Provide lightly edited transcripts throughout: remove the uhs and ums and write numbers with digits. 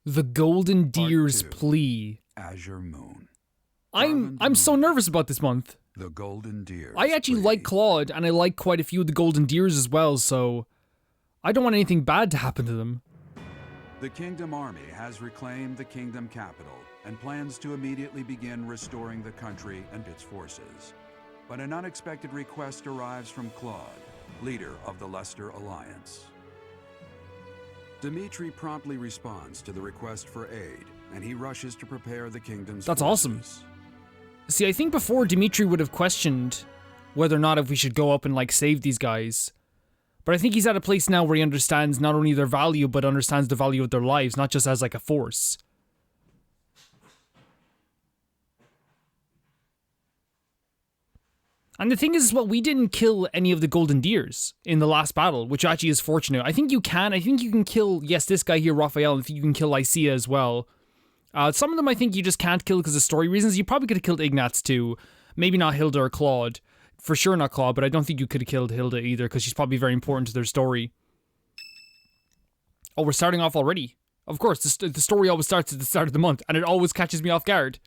The Golden Deer's Part 2. Plea. Azure Moon. I'm so nervous about this month. The Golden Deer. I actually like Claude, and I like quite a few of the Golden Deers as well, so I don't want anything bad to happen to them. The Kingdom Army has reclaimed the Kingdom capital and plans to immediately begin restoring the country and its forces. But an unexpected request arrives from Claude, leader of the Leicester Alliance. Dimitri promptly responds to the request for aid, and he rushes to prepare the kingdom's That's forces. awesome. See, I think before Dimitri would have questioned whether or not if we should go up and like save these guys. But I think he's at a place now where he understands not only their value, but understands the value of their lives, not just as like a force. And the thing is, well, we didn't kill any of the Golden Deers in the last battle, which actually is fortunate. I think you can kill, yes, this guy here, Raphael, and I think you can kill Lycia as well. Some of them I think you just can't kill because of story reasons. You probably could have killed Ignatz too. Maybe not Hilda or Claude. For sure not Claude, but I don't think you could have killed Hilda either because she's probably very important to their story. Oh, we're starting off already. Of course, the story always starts at the start of the month, and it always catches me off guard.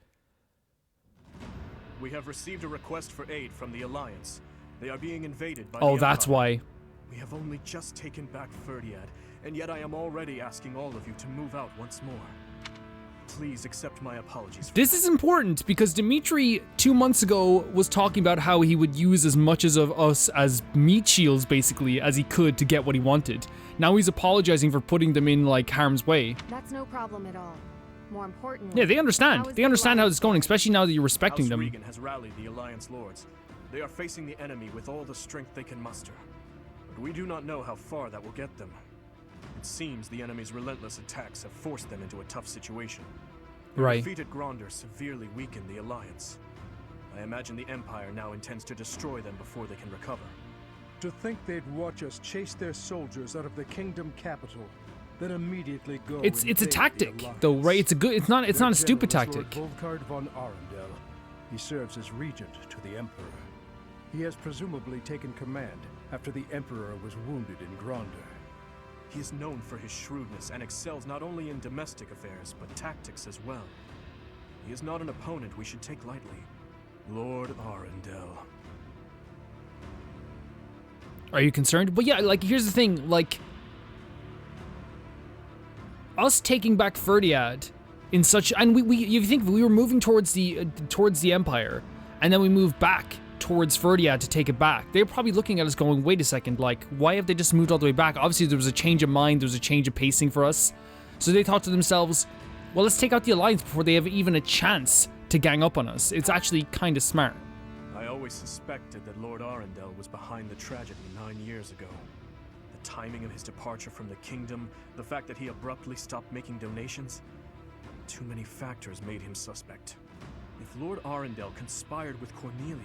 We have received a request for aid from the Alliance. They are being invaded by Oh, the that's Empire. why. We have only just taken back Ferdiad, and yet I am already asking all of you to move out once more. Please accept my apologies. This is important because Dimitri 2 months ago was talking about how he would use as much of us as meat shields basically as he could to get what he wanted. Now he's apologizing for putting them in like harm's way. That's no problem at all. More importantly, Yeah, they understand. They understand how it's going, especially now that you're respecting House them. Regan has rallied the Alliance lords. They are facing the enemy with all the strength they can muster. But we do not know how far that will get them. It seems the enemy's relentless attacks have forced them into a tough situation. Their Right. defeat at Gronder severely weakened the Alliance. I imagine the Empire now intends to destroy them before they can recover. To think they'd watch us chase their soldiers out of the kingdom capital, then immediately go. It's a invade the tactic Alliance. though, right? It's not a Their stupid general is tactic. Lord Volkard von Arundel. He serves as regent to the Emperor. He has presumably taken command after the Emperor was wounded in Gronder. He is known for his shrewdness and excels not only in domestic affairs, but tactics as well. He is not an opponent we should take lightly. Lord Arundel. Are you concerned? But yeah, like here's the thing, like us taking back Ferdiad in such, and we you think we were moving towards the Empire, and then we moved back towards Ferdiad to take it back. They're probably looking at us going, wait a second, like why have they just moved all the way back? Obviously there was a change of mind, there was a change of pacing for us. So they thought to themselves, well, let's take out the Alliance before they have even a chance to gang up on us. It's actually kind of smart. I always suspected that Lord Arundel was behind the tragedy 9 years ago. The timing of his departure from the kingdom, the fact that he abruptly stopped making donations. Too many factors made him suspect. If Lord Arundel conspired with Cornelia,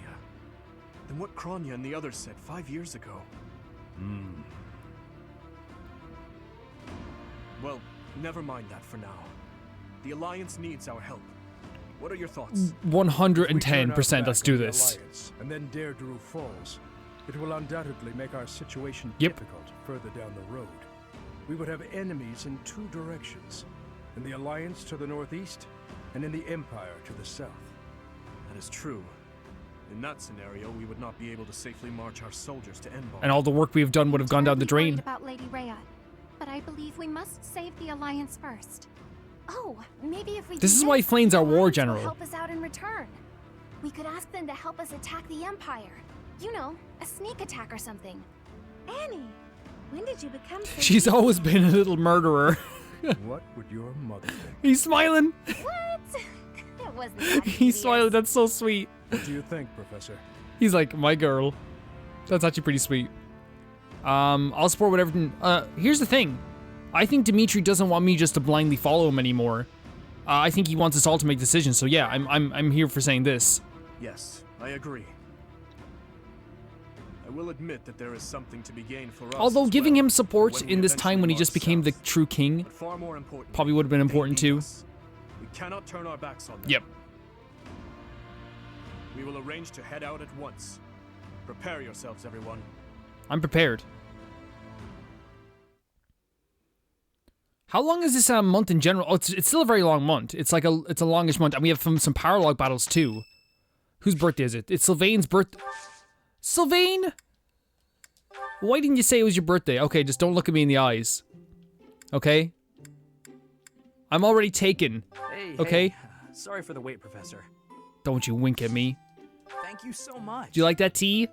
then what Kronya and the others said 5 years ago? Well, never mind that for now. The Alliance needs our help. What are your thoughts? 110%, let's do the this. Alliance, and then Deirdre falls. It will undoubtedly make our situation Yep. difficult further down the road. We would have enemies in two directions. In the Alliance to the northeast, and in the Empire to the south. That is true. In that scenario, we would not be able to safely march our soldiers to Enbar. And all the work we have done would have gone down the Terribly drain. worried about Lady Rhea, but I believe we must save the Alliance first. Oh, maybe if we This do is why Flayn's the our war Alliance general. will help us out in return. We could ask them to help us attack the Empire. You know, a sneak attack or something. Annie, when did you become so She's always been a little murderer. What would your mother think? He's smiling. What? It wasn't that He's devious. smiling. That's so sweet. What do you think, Professor? He's like, my girl. That's actually pretty sweet. I'll support whatever. Here's the thing. I think Dimitri doesn't want me just to blindly follow him anymore. I think he wants us all to make decisions. So yeah, I'm here for saying this. Yes, I agree. I will admit that there is something to be gained for us. Although as giving well, him support when we in this time when he eventually just march became the south. true king But far more important, probably would have been important they need too. us. We cannot turn our backs on them. Yep. We will arrange to head out at once. Prepare yourselves, everyone. I'm prepared. How long is this month in general? Oh, it's still a very long month. It's like it's a longish month, and we have some power log battles too. Whose birthday is it? It's Sylvain's birthday. Sylvain? Why didn't you say it was your birthday? Okay, just don't look at me in the eyes. Okay? I'm already taken. Hey, okay? Hey. Sorry for the wait, Professor. Don't you wink at me. Thank you so much. Do you like that tea?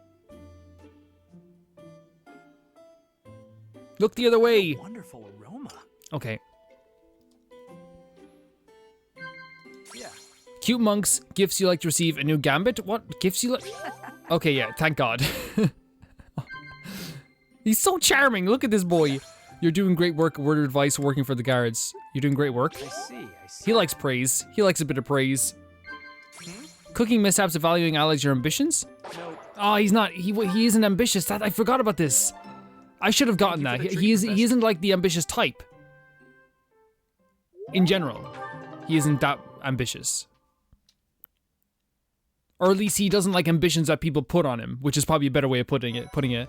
Look the other way. Wonderful aroma. Okay. Yeah. Cute monks, gifts you like to receive, a new gambit? What? Gifts you like? Okay, yeah, thank God. He's so charming. Look at this boy. You're doing great work. Word of advice working for the guards. You're doing great work. I see. He likes praise. He likes a bit of praise. Cooking mishaps, evaluating allies, your ambitions? No. Oh, he's not. He isn't ambitious. I forgot about this. I should have gotten that. He isn't like the ambitious type. In general, he isn't that ambitious. Or at least he doesn't like ambitions that people put on him, which is probably a better way of putting it.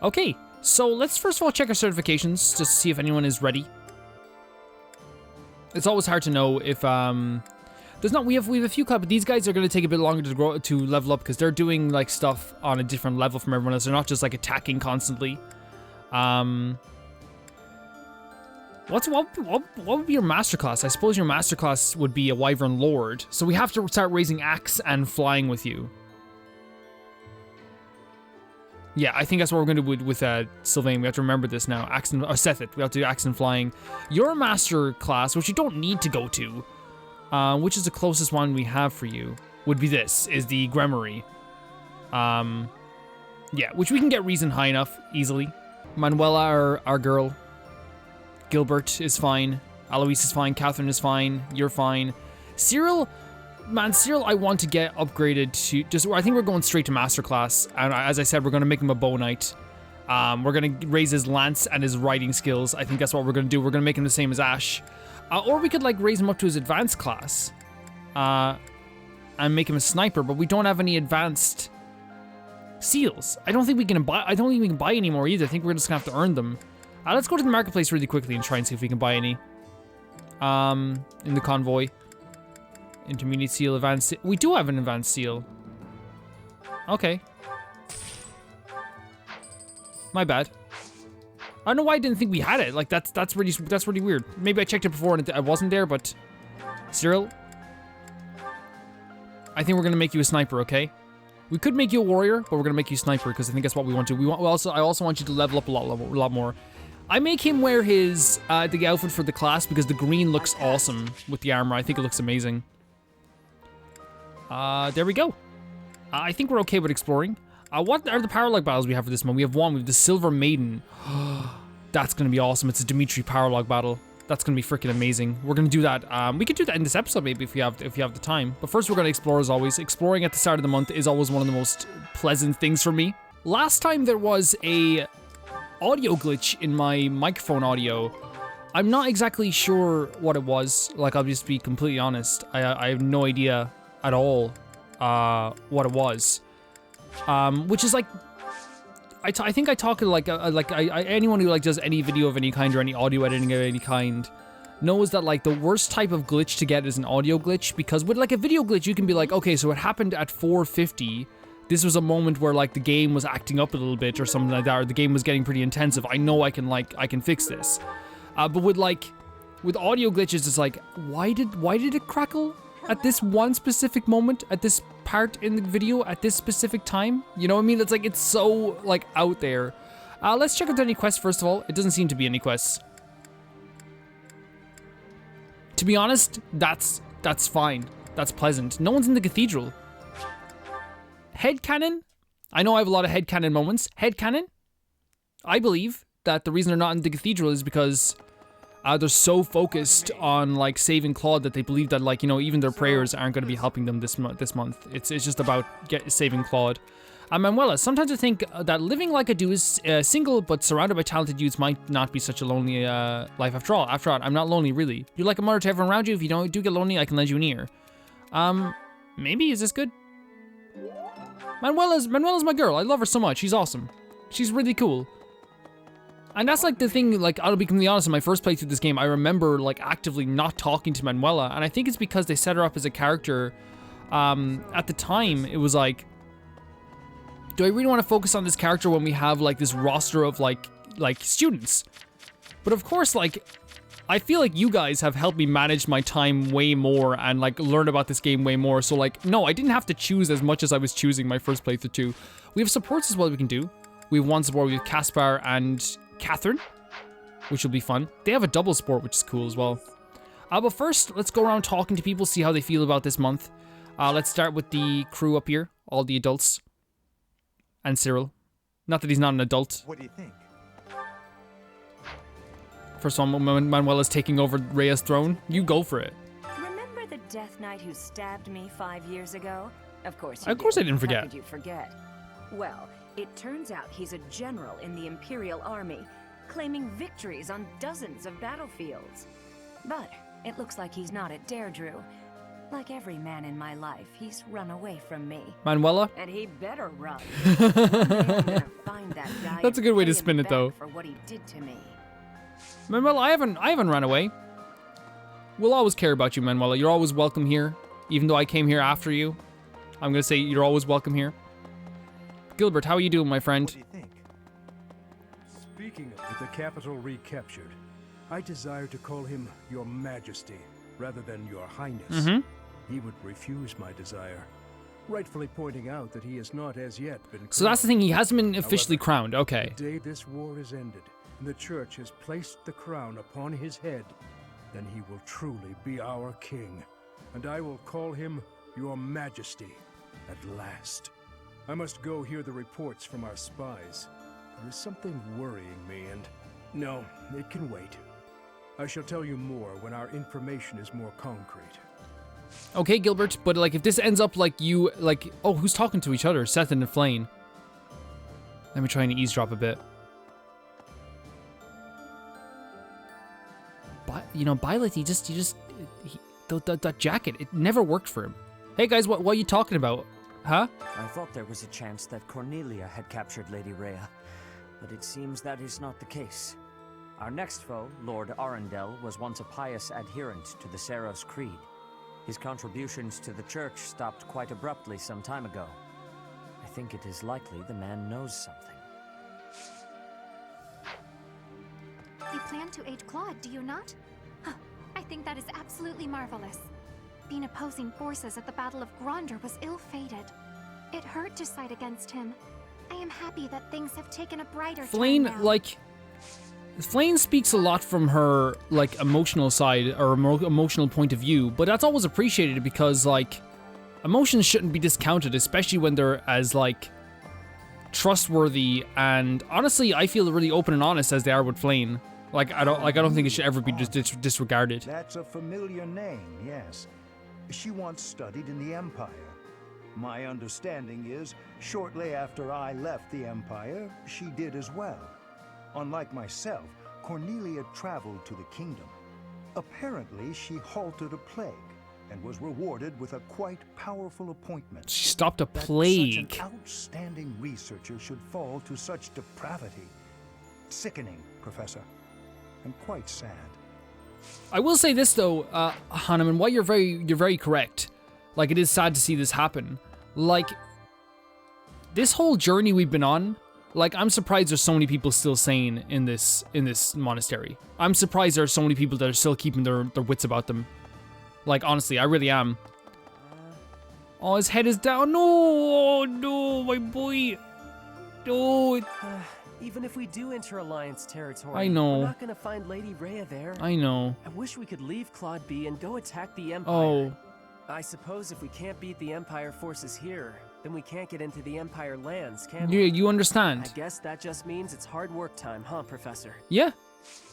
Okay, so let's first of all check our certifications just to see if anyone is ready. It's always hard to know if there's not. We have a few clubs, but these guys are going to take a bit longer to level up because they're doing like stuff on a different level from everyone else. They're not just like attacking constantly. What would be your masterclass? I suppose your masterclass would be a Wyvern Lord. So we have to start raising axe and flying with you. Yeah, I think that's what we're going to do with Sylvain. We have to remember this now. Axe and Sethit. We have to do axe and flying. Your master class, which you don't need to go to, which is the closest one we have for you, would be this, is the Gremory. Yeah, which we can get reason high enough, easily. Manuela, our girl. Gilbert is fine. Alois is fine. Catherine is fine. You're fine. Cyril, man, Cyril, I want to get upgraded to just. I think we're going straight to masterclass, and as I said, we're going to make him a bow knight. We're going to raise his lance and his riding skills. I think that's what we're going to do. We're going to make him the same as Ash, or we could like raise him up to his advanced class, and make him a sniper. But we don't have any advanced seals. I don't think we can buy. I don't think we can buy any more either. I think we're just gonna have to earn them. Let's go to the marketplace really quickly and try and see if we can buy any. In the convoy. Intermediate seal, advanced seal. We do have an advanced seal. Okay. My bad. I don't know why I didn't think we had it. Like that's really weird. Maybe I checked it before and I wasn't there, but Cyril, I think we're gonna make you a sniper, okay? We could make you a warrior, but we're gonna make you a sniper because I think that's what we want to. I also want you to level up a lot more. I make him wear his the outfit for the class because the green looks awesome with the armor. I think it looks amazing. There we go. I think we're okay with exploring. What are the power log battles we have for this one? We have one. We have the Silver Maiden. That's gonna be awesome. It's a Dimitri power log battle. That's gonna be freaking amazing. We're gonna do that. We could do that in this episode maybe if you have the time. But first we're gonna explore as always. Exploring at the start of the month is always one of the most pleasant things for me. Last time there was a audio glitch in my microphone audio. I'm not exactly sure what it was. Like, I'll just be completely honest. I have no idea at all what it was. Which is like, I think I talk like anyone who like does any video of any kind or any audio editing of any kind knows that like the worst type of glitch to get is an audio glitch, because with like a video glitch you can be like, okay, so it happened at 4:50. This was a moment where like the game was acting up a little bit or something like that, or the game was getting pretty intensive. I know I can fix this. But with audio glitches, it's like, why did it crackle at this one specific moment, at this part in the video, at this specific time? You know what I mean? It's like, it's so like out there. Let's check if there are any quests first of all. It doesn't seem to be any quests. To be honest, that's fine. That's pleasant. No one's in the cathedral. Headcanon? I know I have a lot of headcanon moments. Headcanon? I believe that the reason they're not in the cathedral is because they're so focused on like saving Claude that they believe that, like, you know, even their prayers aren't going to be helping them this month. It's just about saving Claude. Manuela, sometimes I think that living like I do is single but surrounded by talented youths might not be such a lonely life after all. After all, I'm not lonely really. You're like a mother to everyone around you. If you do get lonely, I can lend you an ear. Maybe, is this good? Manuela's my girl. I love her so much. She's awesome. She's really cool. And that's like the thing, like, I'll be completely honest, in my first playthrough of this game, I remember like actively not talking to Manuela, and I think it's because they set her up as a character. At the time, it was like, do I really want to focus on this character when we have like this roster of like students? But of course, like, I feel like you guys have helped me manage my time way more and like learn about this game way more. So like, no, I didn't have to choose as much as I was choosing my first playthrough too. We have supports as well we can do. We have one support, we have Caspar and Catherine, which will be fun. They have a double support, which is cool as well. But first, let's go around talking to people, see how they feel about this month. Let's start with the crew up here, all the adults. And Cyril. Not that he's not an adult. What do you think? First one, Manuela's taking over Rhea's throne. You go for it. Remember the Death Knight who stabbed me 5 years ago? Of course I didn't forget. How could you forget? Well, it turns out he's a general in the Imperial Army, claiming victories on dozens of battlefields. But it looks like he's not at Deirdre. Like every man in my life, he's run away from me. Manuela? And he better run. One day I'm gonna find that guy. That's a good way to spin it, though. For what he did to me. Manuela, I haven't run away. We'll always care about you, Manuela. You're always welcome here. Even though I came here after you, I'm gonna say you're always welcome here. Gilbert, how are you doing, my friend? What do you think? Speaking of with the capital recaptured, I desire to call him Your Majesty rather than Your Highness. He would refuse my desire, rightfully pointing out that he has not as yet been crowned. So that's the thing, he hasn't been officially However, crowned, okay. The day this war is ended, and the Church has placed the crown upon his head, then he will truly be our king, and I will call him Your Majesty at last. I must go hear the reports from our spies. There is something worrying me, and no, it can wait. I shall tell you more when our information is more concrete. Okay, Gilbert, but like if this ends up like you, like, oh, who's talking to each other? Seth and Flame. Let me try and eavesdrop a bit. But, you know, Violet, that jacket, it never worked for him. Hey guys, what are you talking about? Huh? I thought there was a chance that Cornelia had captured Lady Rhea, but it seems that is not the case. Our next foe, Lord Arundel, was once a pious adherent to the Seros Creed. His contributions to the church stopped quite abruptly some time ago. I think it is likely the man knows something. You plan to aid Claude, do you not? Huh. I think that is absolutely marvelous. Being opposing forces at the Battle of Gronder was ill-fated. It hurt to side against him. I am happy that things have taken a brighter Flame, turn now. like... Flame speaks a lot from her, like, emotional side, or emotional point of view, but that's always appreciated because, like, emotions shouldn't be discounted, especially when they're as, like, trustworthy, and honestly, I feel really open and honest as they are with Flame. Like, I don't think it should ever be disregarded. That's a familiar name, yes. She once studied in the Empire. My understanding is, shortly after I left the Empire, she did as well. Unlike myself, Cornelia traveled to the kingdom. Apparently, she halted a plague and was rewarded with a quite powerful appointment. She stopped a plague. Such an outstanding researcher should fall to such depravity. Sickening, Professor, and quite sad. I will say this though, Hahnemann, while you're very correct. Like, it is sad to see this happen. Like, this whole journey we've been on, like, I'm surprised there's so many people still sane in this monastery. I'm surprised there are so many people that are still keeping their wits about them. Like, honestly, I really am. Oh, his head is down. No, oh, no, my boy. No. Even if we do enter Alliance territory, I know. we're not gonna find Lady Rhea there. I know. I wish we could leave Claude be and go attack the Empire. Oh. I suppose if we can't beat the Empire forces here, then we can't get into the Empire lands, can Yeah, we? you understand. I guess that just means it's hard work time, huh, Professor? Yeah.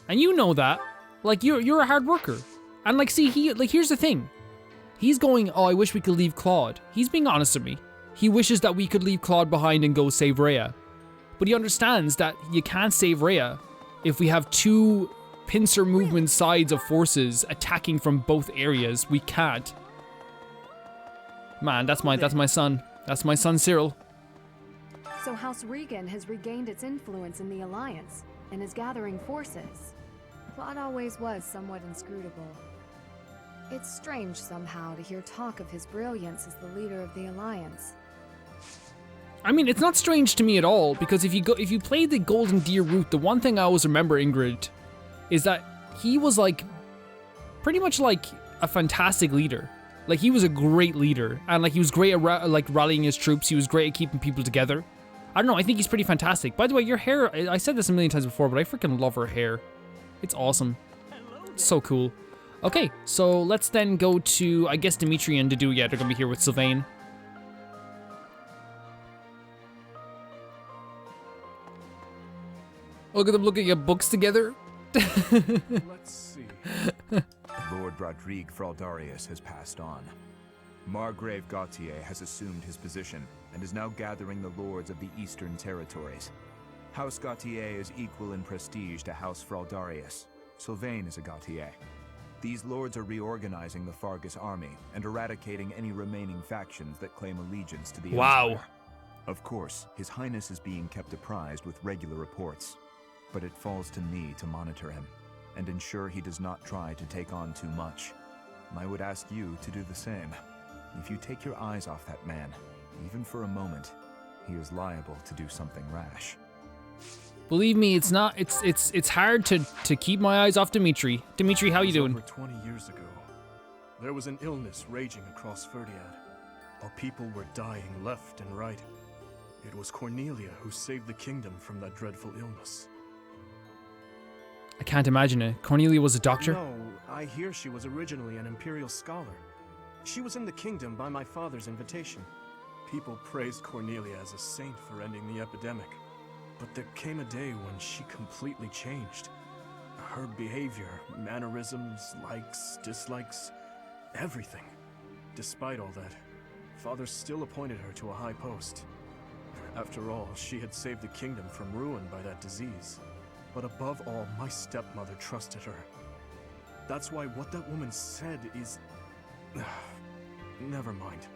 And you know that. Like, you're a hard worker. And like, see, here's the thing. He's going, oh, I wish we could leave Claude. He's being honest with me. He wishes that we could leave Claude behind and go save Rhea. But he understands that you can't save Rhea if we have two pincer movement sides of forces attacking from both areas. We can't. Man, that's my son. That's my son Cyril. So House Regan has regained its influence in the Alliance. and is gathering forces. Claude always was somewhat inscrutable. It's strange somehow to hear talk of his brilliance as the leader of the Alliance. I mean, it's not strange to me at all, because if you play the Golden Deer route, the one thing I always remember, Ingrid, is that he was like pretty much like a fantastic leader. Like, he was a great leader, and like he was great at like rallying his troops. He was great at keeping people together. I don't know, I think he's pretty fantastic. By the way, your hair, I said this a million times before, but I freaking love her hair. It's awesome. It's so cool. Okay, so let's then go to, I guess, Dimitri and Dedue. Yeah, they're gonna be here with Sylvain. Look at them looking at books together. Let's see. Lord Rodrigue Fraldarius has passed on. Margrave Gautier has assumed his position and is now gathering the lords of the Eastern Territories. House Gautier is equal in prestige to House Fraldarius. Sylvain is a Gautier. These lords are reorganizing the Fargus army and eradicating any remaining factions that claim allegiance to the Empire. Of course, His Highness is being kept apprised with regular reports, but it falls to me to monitor him and ensure he does not try to take on too much. I would ask you to do the same. If you take your eyes off that man, even for a moment, he is liable to do something rash. Believe me, it's not. It's hard to keep my eyes off Dimitri. Dimitri, how you doing? Over 20 years ago, there was an illness raging across Ferdiad. Our people were dying left and right. It was Cornelia who saved the kingdom from that dreadful illness. I can't imagine it. Cornelia was a doctor? No, I hear she was originally an imperial scholar. She was in the kingdom by my father's invitation. People praised Cornelia as a saint for ending the epidemic. But there came a day when she completely changed. Her behavior, mannerisms, likes, dislikes, everything. Despite all that, Father still appointed her to a high post. After all, she had saved the kingdom from ruin by that disease. But above all, my stepmother trusted her. That's why what that woman said is... Never mind.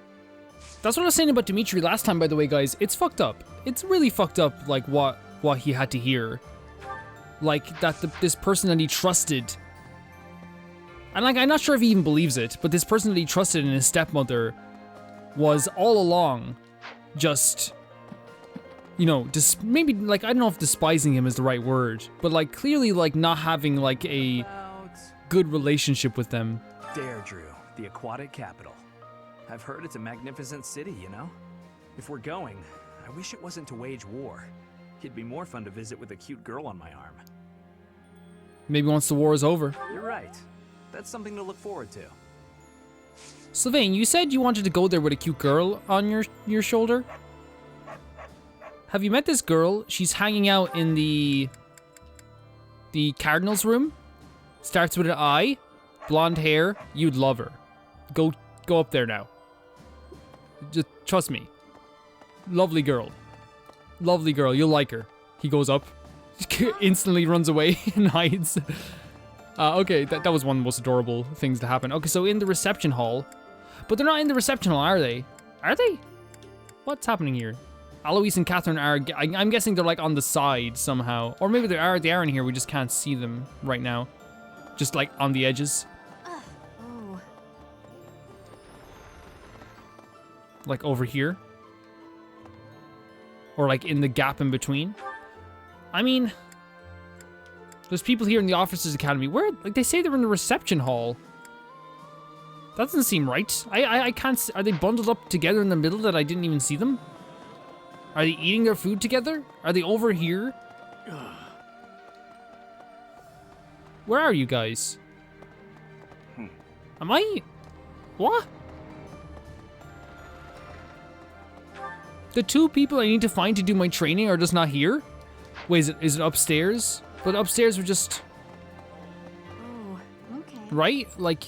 That's what I was saying about Dimitri last time, by the way, guys. It's fucked up. It's really fucked up, like, what he had to hear. Like, that this person that he trusted... And, like, I'm not sure if he even believes it, but this person that he trusted in his stepmother was all along just... You know, maybe, like, I don't know if despising him is the right word, but, like, clearly, like, not having, like, a good relationship with them. Deirdre, the aquatic capital. I've heard it's a magnificent city, you know? If we're going, I wish it wasn't to wage war. It'd be more fun to visit with a cute girl on my arm. Maybe once the war is over. You're right. That's something to look forward to. Sylvain, you said you wanted to go there with a cute girl on your shoulder? Have you met this girl? She's hanging out in the Cardinal's room. Starts with an I. Blonde hair. You'd love her. Go up there now. Just trust me. Lovely girl. Lovely girl. You'll like her. He goes up. Instantly runs away and hides. Okay, that was one of the most adorable things to happen. Okay, so in the reception hall. But they're not in the reception hall, are they? Are they? What's happening here? Alois and Catherine are... I'm guessing they're like on the side somehow. Or maybe they are in here. We just can't see them right now. Just like on the edges. Oh. Like over here. Or like in the gap in between. I mean... There's people here in the Officers Academy. Where... Like they say they're in the reception hall. That doesn't seem right. I can't... Are they bundled up together in the middle that I didn't even see them? Are they eating their food together? Are they over here? Where are you guys? Am I... What? The two people I need to find to do my training are just not here? Wait, is it upstairs? But upstairs we're just... Oh, okay. Right? Like...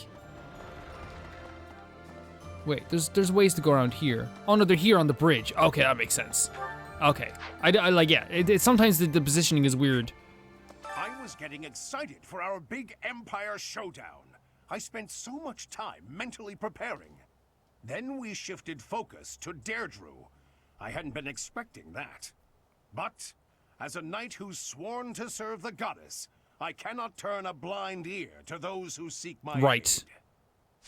Wait, there's ways to go around here. Oh no, they're here on the bridge. Okay, that makes sense. Okay. I like, yeah, sometimes the positioning is weird. I was getting excited for our big Empire showdown. I spent so much time mentally preparing. Then we shifted focus to Deirdre. I hadn't been expecting that. But As a knight who's sworn to serve the goddess, I cannot turn a blind ear to those who seek my Right. aid.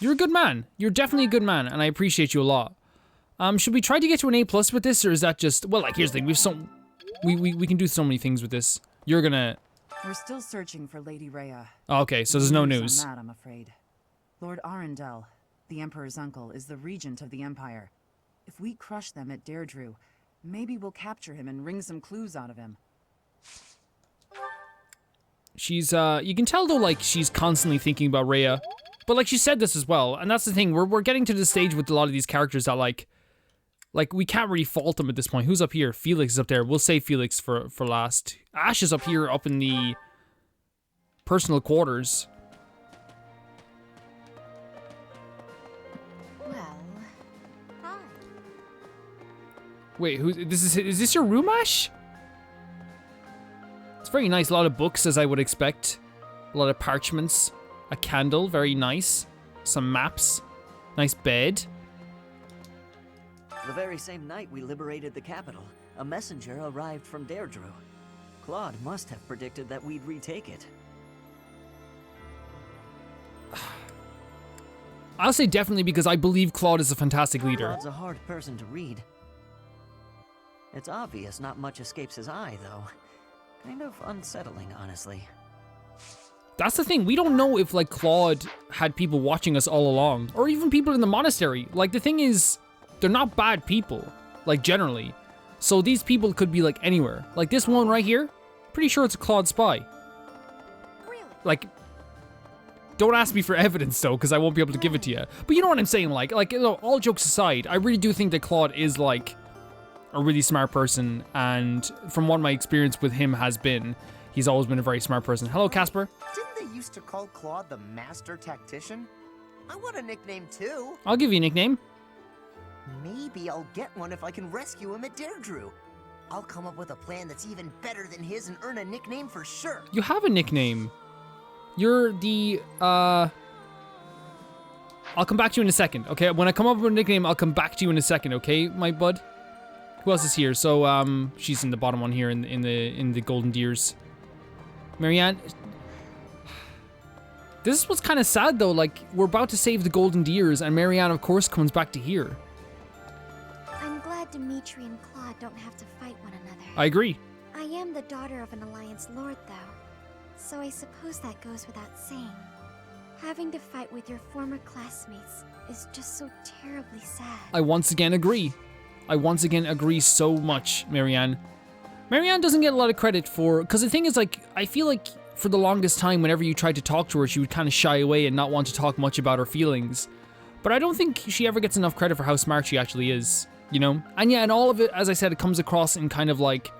You're a good man. You're definitely a good man, and I appreciate you a lot. Should we try to get to an A+ with this, or is that just... Well, like, here's the thing. We can do so many things with this. You're gonna... We're still searching for Lady Rhea. Oh, okay, so there's no news. On that, I'm afraid. Lord Arundel, the Emperor's uncle, is the regent of the Empire. If we crush them at Deirdre, maybe we'll capture him and wring some clues out of him. She's, you can tell though, like, she's constantly thinking about Rhea. But, like, she said this as well, and that's the thing. We're getting to the stage with a lot of these characters that, like, we can't really fault them at this point. Who's up here? Felix is up there. We'll save Felix for last. Ash is up here, up in the personal quarters. Well, hi. Wait, is this your room, Ash? It's very nice. A lot of books, as I would expect. A lot of parchments. A candle, very nice. Some maps. Nice bed. The very same night we liberated the capital, a messenger arrived from Deirdre. Claude must have predicted that we'd retake it. I'll say definitely because I believe Claude is a fantastic leader. Claude's a hard person to read. It's obvious not much escapes his eye, though. Kind of unsettling, honestly. That's the thing. We don't know if, like, Claude had people watching us all along. Or even people in the monastery. Like, the thing is, they're not bad people. Like, generally. So these people could be, like, anywhere. Like, this one right here, pretty sure it's a Claude spy. Really? Like, don't ask me for evidence, though, because I won't be able to give it to you. But you know what I'm saying? Like, you know, all jokes aside, I really do think that Claude is, like, a really smart person. And from what my experience with him has been, he's always been a very smart person. Hello, Casper. Didn't they used to call Claude the Master Tactician? I want a nickname too. I'll give you a nickname. Maybe I'll get one if I can rescue him at Deirdre. I'll come up with a plan that's even better than his and earn a nickname for sure. You have a nickname. You're the, I'll come back to you in a second, okay? When I come up with a nickname, I'll come back to you in a second, okay, my bud? Who else is here? So, she's in the bottom one here in the Golden Deers. Marianne. This is what's kind of sad, though. Like, we're about to save the Golden Deers, and Marianne, of course, comes back to here. I'm glad Dimitri and Claude don't have to fight one another. I agree. I am the daughter of an Alliance Lord, though, so I suppose that goes without saying. Having to fight with your former classmates is just so terribly sad. I once again agree. I once again agree so much, Marianne. Marianne doesn't get a lot of credit for... Because the thing is, like, I feel like for the longest time, whenever you tried to talk to her, she would kind of shy away and not want to talk much about her feelings. But I don't think she ever gets enough credit for how smart she actually is, you know? And yeah, and all of it, as I said, it comes across in kind of like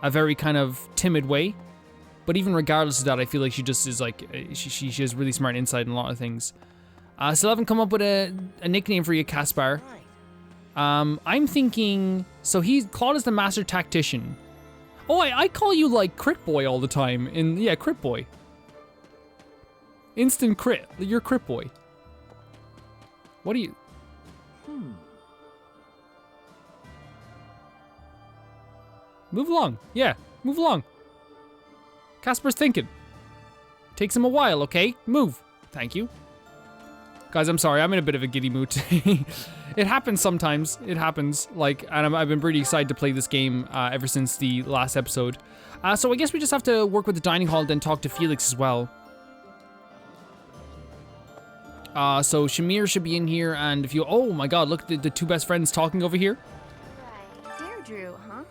a very kind of timid way. But even regardless of that, I feel like she just is like, she has really smart insight in a lot of things. Still haven't come up with a nickname for you, Caspar. I'm thinking, so Claude is the Master Tactician. Oh, I call you like Crit Boy all the time. Yeah, Crit Boy. Instant crit. You're Crit Boy. What do you... Move along. Yeah, move along. Casper's thinking. Takes him a while, okay? Move. Thank you. Guys, I'm sorry. I'm in a bit of a giddy mood today. It happens sometimes. It happens. Like, and I've been pretty excited to play this game ever since the last episode. So I guess we just have to work with the dining hall and then talk to Felix as well. So Shamir should be in here, and if you... Oh my god, look, the two best friends talking over here. Right, Deirdre, huh?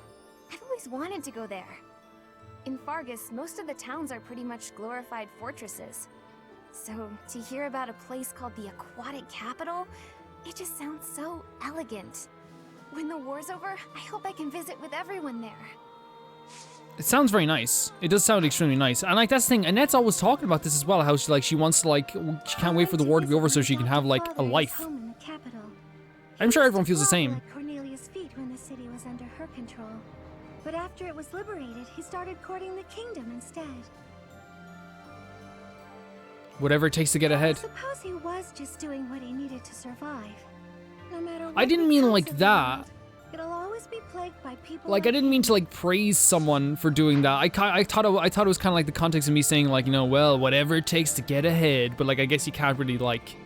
I've always wanted to go there. In Fargus, most of the towns are pretty much glorified fortresses. So, to hear about a place called the Aquatic Capital, it just sounds so elegant. When the war's over, I hope I can visit with everyone there. It sounds very nice. It does sound extremely nice. And like, that's the thing, Annette's always talking about this as well, how she wants to, like, she can't wait for the war to be over so she can have, like, a life. I'm sure everyone feels the same. At Cornelia's feet when the city was under her control. But after it was liberated, he started courting the kingdom instead. Whatever it takes to get ahead. I suppose he was just doing what he needed to survive. No matter what I didn't mean like that. It'll always be plagued by people Like, I didn't mean to, like, praise someone for doing that. I thought it was kind of like the context of me saying, like, you know, well, whatever it takes to get ahead. But, like, I guess you can't really, like...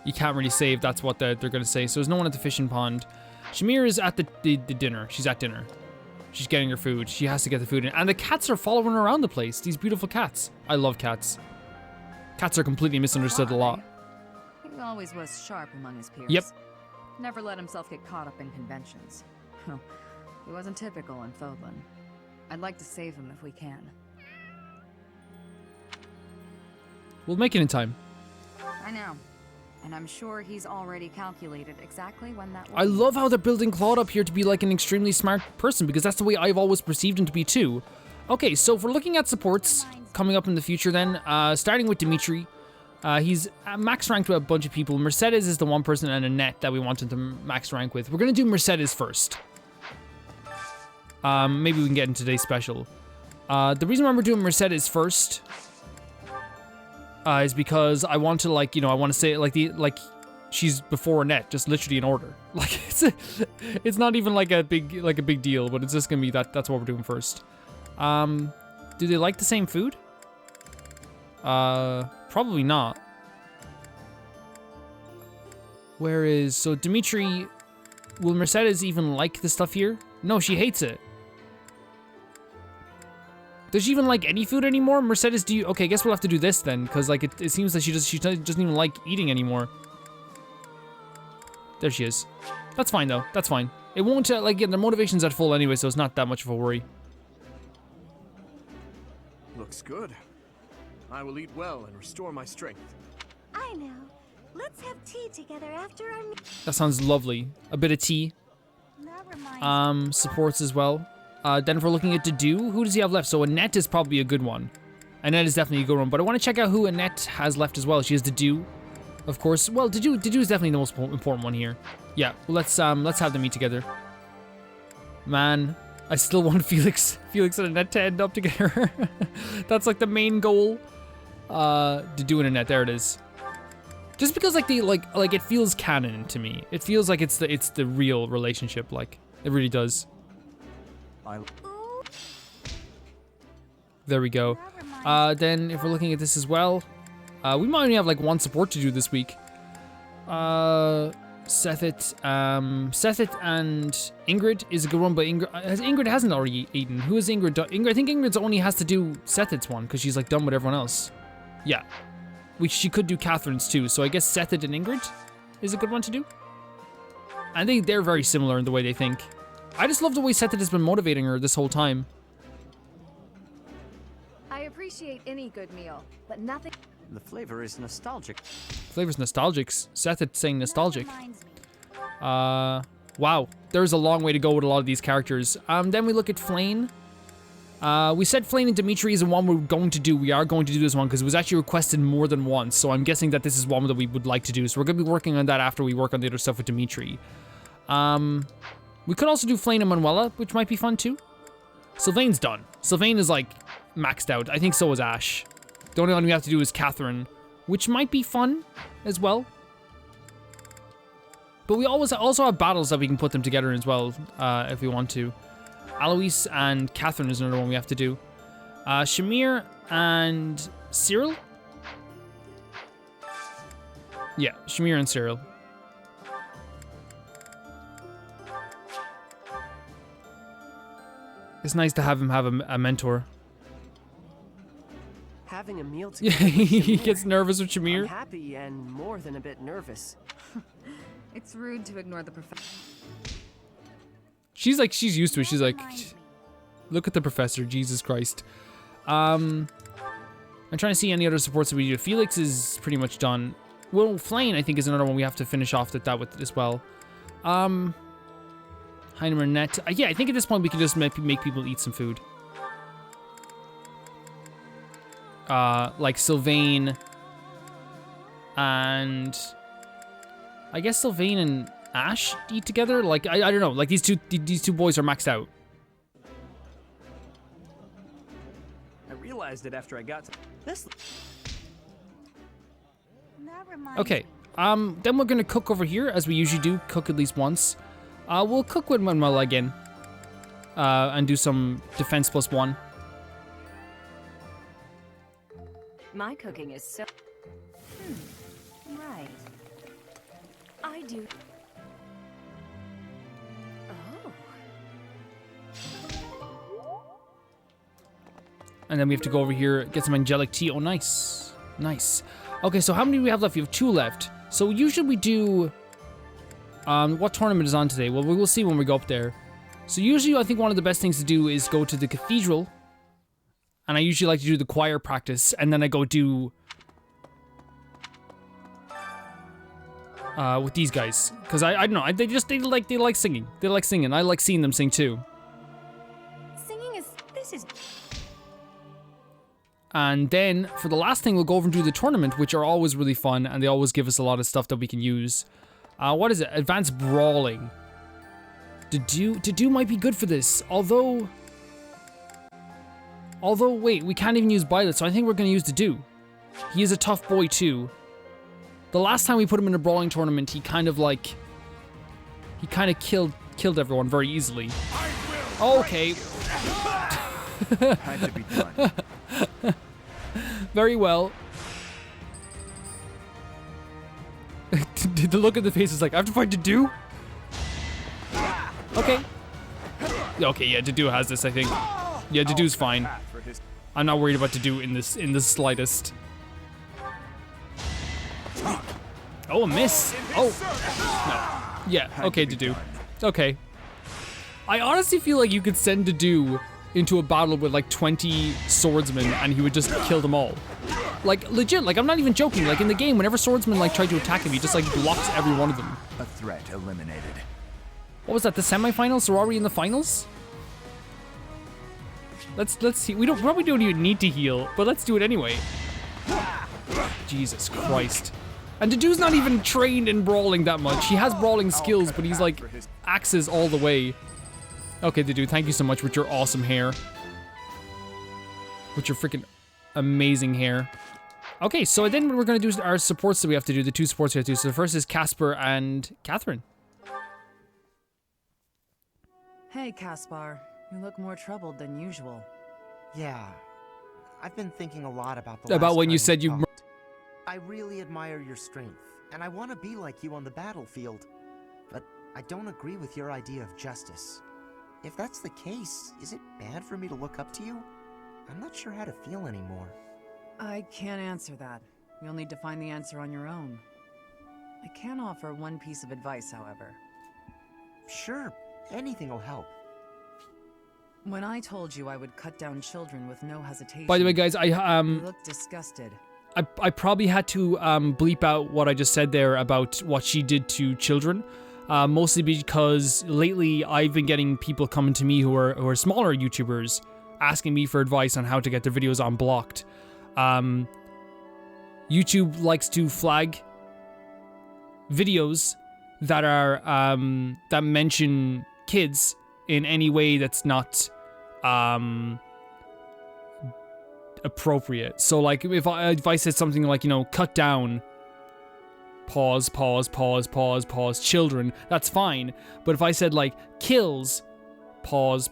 You can't really say if that's what they're going to say. So there's no one at the fishing pond. Shamir is at the dinner. She's at dinner. She's getting her food. She has to get the food in. And the cats are following her around the place. These beautiful cats. I love cats. Cats are completely misunderstood a lot. He always was sharp among his peers. Yep. Never let himself get caught up in conventions. He wasn't typical in Fodlan. I'd like to save him if we can. We'll make it in time. I know. And I'm sure he's already calculated exactly when that will I be. love how they're building Claude up here to be like an extremely smart person, because that's the way I've always perceived him to be too. Okay, so if we're looking at supports coming up in the future then, starting with Dimitri. He's max ranked with a bunch of people. Mercedes is the one person, and Annette that we wanted to max rank with. We're gonna do Mercedes first. Maybe we can get in today's special. The reason why we're doing Mercedes first is because I want to, like, you know, I want to say it like she's before Annette, just literally in order. Like it's not even like a big deal, but it's just gonna be that's what we're doing first. Do they like the same food? Probably not. So Dimitri, will Mercedes even like the stuff here? No, she hates it. Does she even like any food anymore? Mercedes, okay, I guess we'll have to do this then, because like it seems that she doesn't even like eating anymore. There she is. That's fine though, that's fine. It won't, like, their motivation's at full anyway, so it's not that much of a worry. Looks good. I will eat well and restore my strength. I know. Let's have tea together after our meal. That sounds lovely. A bit of tea. That reminds Supports as well. Then if we're looking at Dedu, who does he have left? So Annette is probably a good one. Annette is definitely a good one, but I want to check out who Annette has left as well. She has Dedu, of course. Well, Dedu is definitely the most important one here. Yeah, well, let's have them meet together. Man, I still want Felix and Annette to end up together. That's like the main goal. Dedu and Annette, there it is. Just because like it feels canon to me. It feels like it's the real relationship, like it really does. There we go. Then if we're looking at this as well, we might only have like one support to do this week. Sethit and Ingrid is a good one, but Ingrid hasn't already eaten. Who is Ingrid? I think Ingrid's only has to do Sethit's one because she's like done with everyone else. Yeah, she could do Catherine's too. So I guess Sethit and Ingrid is a good one to do. I think they're very similar in the way they think. I just love the way Sethit has been motivating her this whole time. I appreciate any good meal, but nothing. The flavor is nostalgic. Flavor's nostalgic. Sethit saying nostalgic. Wow. There's a long way to go with a lot of these characters. Then we look at Flayn. We said Flayn and Dimitri is the one we're going to do. We are going to do this one because it was actually requested more than once. So I'm guessing that this is one that we would like to do. So we're going to be working on that after we work on the other stuff with Dimitri. We could also do Flayn and Manuela, which might be fun too. Sylvain's done. Sylvain is like maxed out. I think so is Ash. The only one we have to do is Catherine, which might be fun as well. But we also have battles that we can put them together as well, if we want to. Alois and Catherine is another one we have to do. Shamir and Cyril? Yeah, Shamir and Cyril. It's nice to have him have a mentor. Having a meal Yeah, together with he Shamir. gets nervous with Shamir. I'm happy and more than a bit nervous. It's rude to ignore the professor. She's used to it. She's like, look at the professor, Jesus Christ. I'm trying to see any other supports that we do. Felix is pretty much done. Well, Flayn, I think, is another one we have to finish off that with as well. Heinemer Net. Yeah, I think at this point we can just make people eat some food. Like Sylvain and I guess Sylvain and Ash eat together. Like I don't know. Like these two boys are maxed out. I realized it after I got to this. Okay. Then we're gonna cook over here as we usually do. Cook at least once. We'll cook with Manuela again. And do some defense +1. My cooking is so... right. I do... Oh. And then we have to go over here, get some angelic tea. Oh, nice. Nice. Okay, so how many do we have left? We have 2 left. So usually we do... what tournament is on today? Well, we will see when we go up there. So usually I think one of the best things to do is go to the cathedral. And I usually like to do the choir practice. And then I go do... with these guys. Because I don't know, they like singing. They like singing. I like seeing them sing too. Singing is... this is... And then, for the last thing, we'll go over and do the tournament, which are always really fun, and they always give us a lot of stuff that we can use. What is it? Advanced Brawling. Dedue might be good for this, although, wait, we can't even use Violet, so I think we're going to use Dedue. He is a tough boy, too. The last time we put him in a brawling tournament, he kind of killed everyone very easily. Okay. Had to be done. Very well. The look at the face is like, I have to fight Dedue? Okay. Okay, yeah, Dedue has this, I think. Yeah, Dedue's fine. I'm not worried about Dedue in the slightest. Oh, a miss. Oh. No. Yeah, okay, Dedue. Okay. I honestly feel like you could send Dedue into a battle with like 20 swordsmen and he would just kill them all. Like, legit, like I'm not even joking. Like in the game, whenever swordsmen like try to attack him, he just like blocks every one of them. A threat eliminated. What was that, the semifinals? So are we in the finals? Let's see. We probably don't even need to heal, but let's do it anyway. Jesus Christ. And Dedue's not even trained in brawling that much. He has brawling skills, but he's like axes all the way. Okay, Dedue, thank you so much with your awesome hair. With your freaking amazing hair. Okay, so then we're going to do our supports that we have to do, the 2 supports we have to do. So the first is Caspar and Catherine. Hey, Caspar. You look more troubled than usual. Yeah. I've been thinking a lot about About when you said you... I really admire your strength, and I want to be like you on the battlefield. But I don't agree with your idea of justice. If that's the case, is it bad for me to look up to you? I'm not sure how to feel anymore. I can't answer that. You'll need to find the answer on your own. I can offer one piece of advice, however. Sure, anything will help. When I told you I would cut down children with no hesitation... By the way, guys, you looked disgusted. I probably had to bleep out what I just said there about what she did to children. Mostly because lately I've been getting people coming to me who are smaller YouTubers asking me for advice on how to get their videos unblocked. YouTube likes to flag videos that are that mention kids in any way that's not appropriate. So like if I said something like, you know, cut down, pause, children, that's fine. But if I said like kills, pause,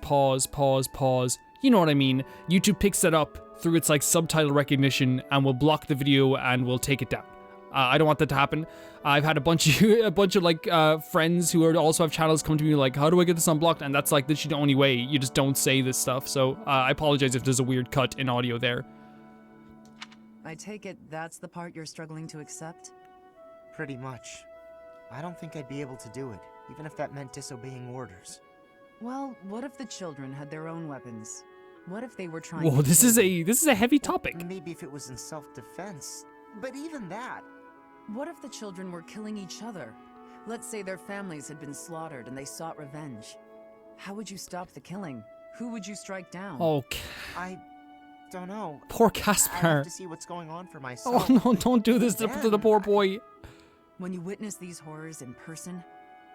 you know what I mean? YouTube picks that up through its like subtitle recognition and will block the video and will take it down. I don't want that to happen. I've had a bunch of like friends who also have channels come to me like, how do I get this unblocked? And that's like literally the only way. You just don't say this stuff. So I apologize if there's a weird cut in audio there. I take it that's the part you're struggling to accept? Pretty much. I don't think I'd be able to do it, even if that meant disobeying orders. Well, what if the children had their own weapons? What if they were trying Whoa, to this is a heavy topic. Maybe if it was in self-defense. But even that... What if the children were killing each other? Let's say their families had been slaughtered and they sought revenge. How would you stop the killing? Who would you strike down? Okay. I don't know. Poor I Caspar. have to see what's going on for myself. Oh no, don't do this to the poor boy. When you witness these horrors in person,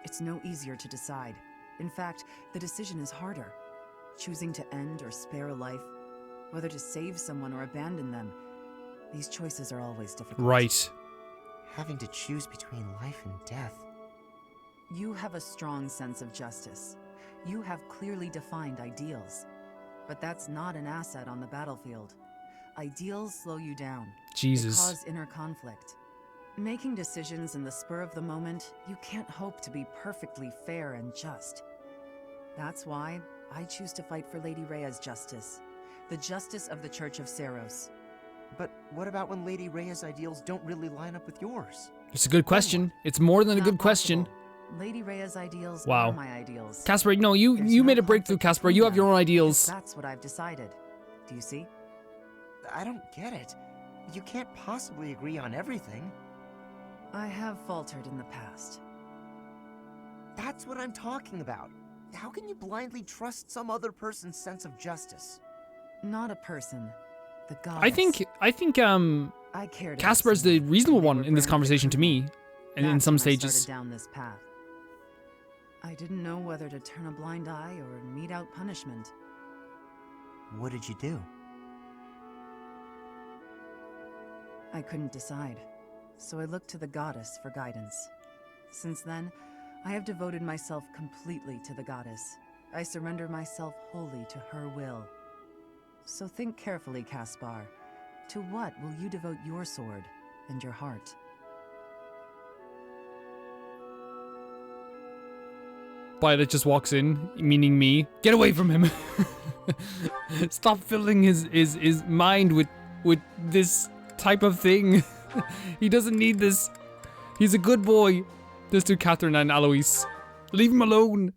it's no easier to decide. In fact, the decision is harder. Choosing to end or spare a life, whether to save someone or abandon them. These choices are always difficult. Right. Having to choose between life and death. You have a strong sense of justice. You have clearly defined ideals. But that's not an asset on the battlefield. Ideals slow you down. Jesus. They cause inner conflict. Making decisions in the spur of the moment, you can't hope to be perfectly fair and just. That's why I choose to fight for Lady Rhea's justice. The justice of the Church of Seiros. But what about when Lady Rhea's ideals don't really line up with yours? It's a good question. It's more than a good question. Lady Rhea's ideals Wow. are my ideals. Casper, no, you made a breakthrough, Casper. You have your own ideals. That's what I've decided. Do you see? I don't get it. You can't possibly agree on everything. I have faltered in the past. That's what I'm talking about. How can you blindly trust some other person's sense of justice? Not a person. The goddess. I think I cared Casper's the reasonable one in this conversation to me, and in some I stages. started down this path. I didn't know whether to turn a blind eye or mete out punishment. What did you do? I couldn't decide, so I looked to the goddess for guidance. Since then, I have devoted myself completely to the goddess. I surrender myself wholly to her will. So think carefully, Caspar. To what will you devote your sword and your heart? Violet just walks in, meaning me. Get away from him. Stop filling his mind with this type of thing. He doesn't need this. He's a good boy. This to Catherine and Alois. Leave him alone.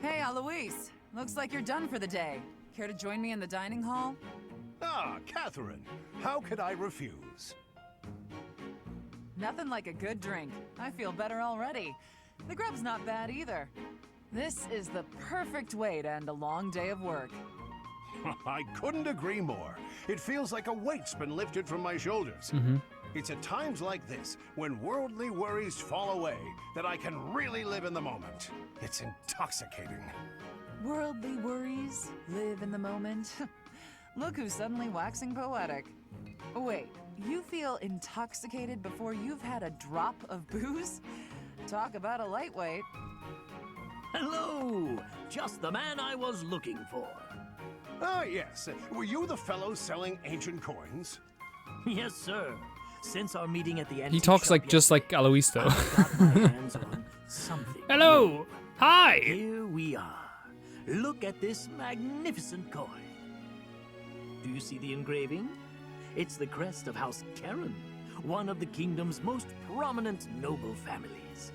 Hey, Alois. Looks like you're done for the day. Care to join me in the dining hall? Ah, Catherine. How could I refuse? Nothing like a good drink. I feel better already. The grub's not bad either. This is the perfect way to end a long day of work. I couldn't agree more. It feels like a weight's been lifted from my shoulders. It's at times like this, when worldly worries fall away, that I can really live in the moment. It's intoxicating. Worldly worries, live in the moment. Look who's suddenly waxing poetic. Wait, you feel intoxicated before you've had a drop of booze? Talk about a lightweight. Hello! Just the man I was looking for. Ah, yes. Were you the fellow selling ancient coins? Yes, sir. Since our meeting at the He talks like just like Alois though. Something. Hello! Hi! Here we are. Look at this magnificent coin. Do you see the engraving? It's the crest of House Karen, one of the kingdom's most prominent noble families.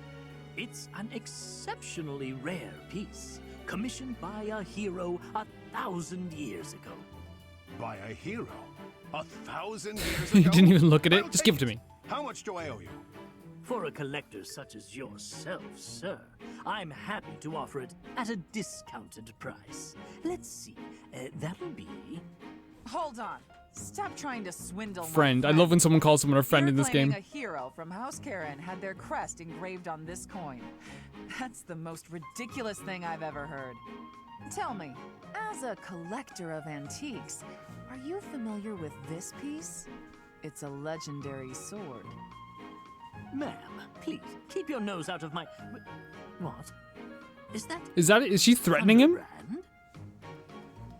It's an exceptionally rare piece, commissioned by a hero 1,000 years ago. By a hero? 1,000 years You ago? didn't even look at it. I'll Just take give it to me. How much do I owe you? For a collector such as yourself, sir, I'm happy to offer it at a discounted price. Let's see, that'll be... Hold on. Stop trying to swindle my Friend. I love when someone calls someone a friend You're in this claiming game. a hero from House Karen had their crest engraved on this coin. That's the most ridiculous thing I've ever heard. Tell me, as a collector of antiques, are you familiar with this piece? It's a legendary sword. Ma'am, please, keep your nose out of my... What? Is she threatening him?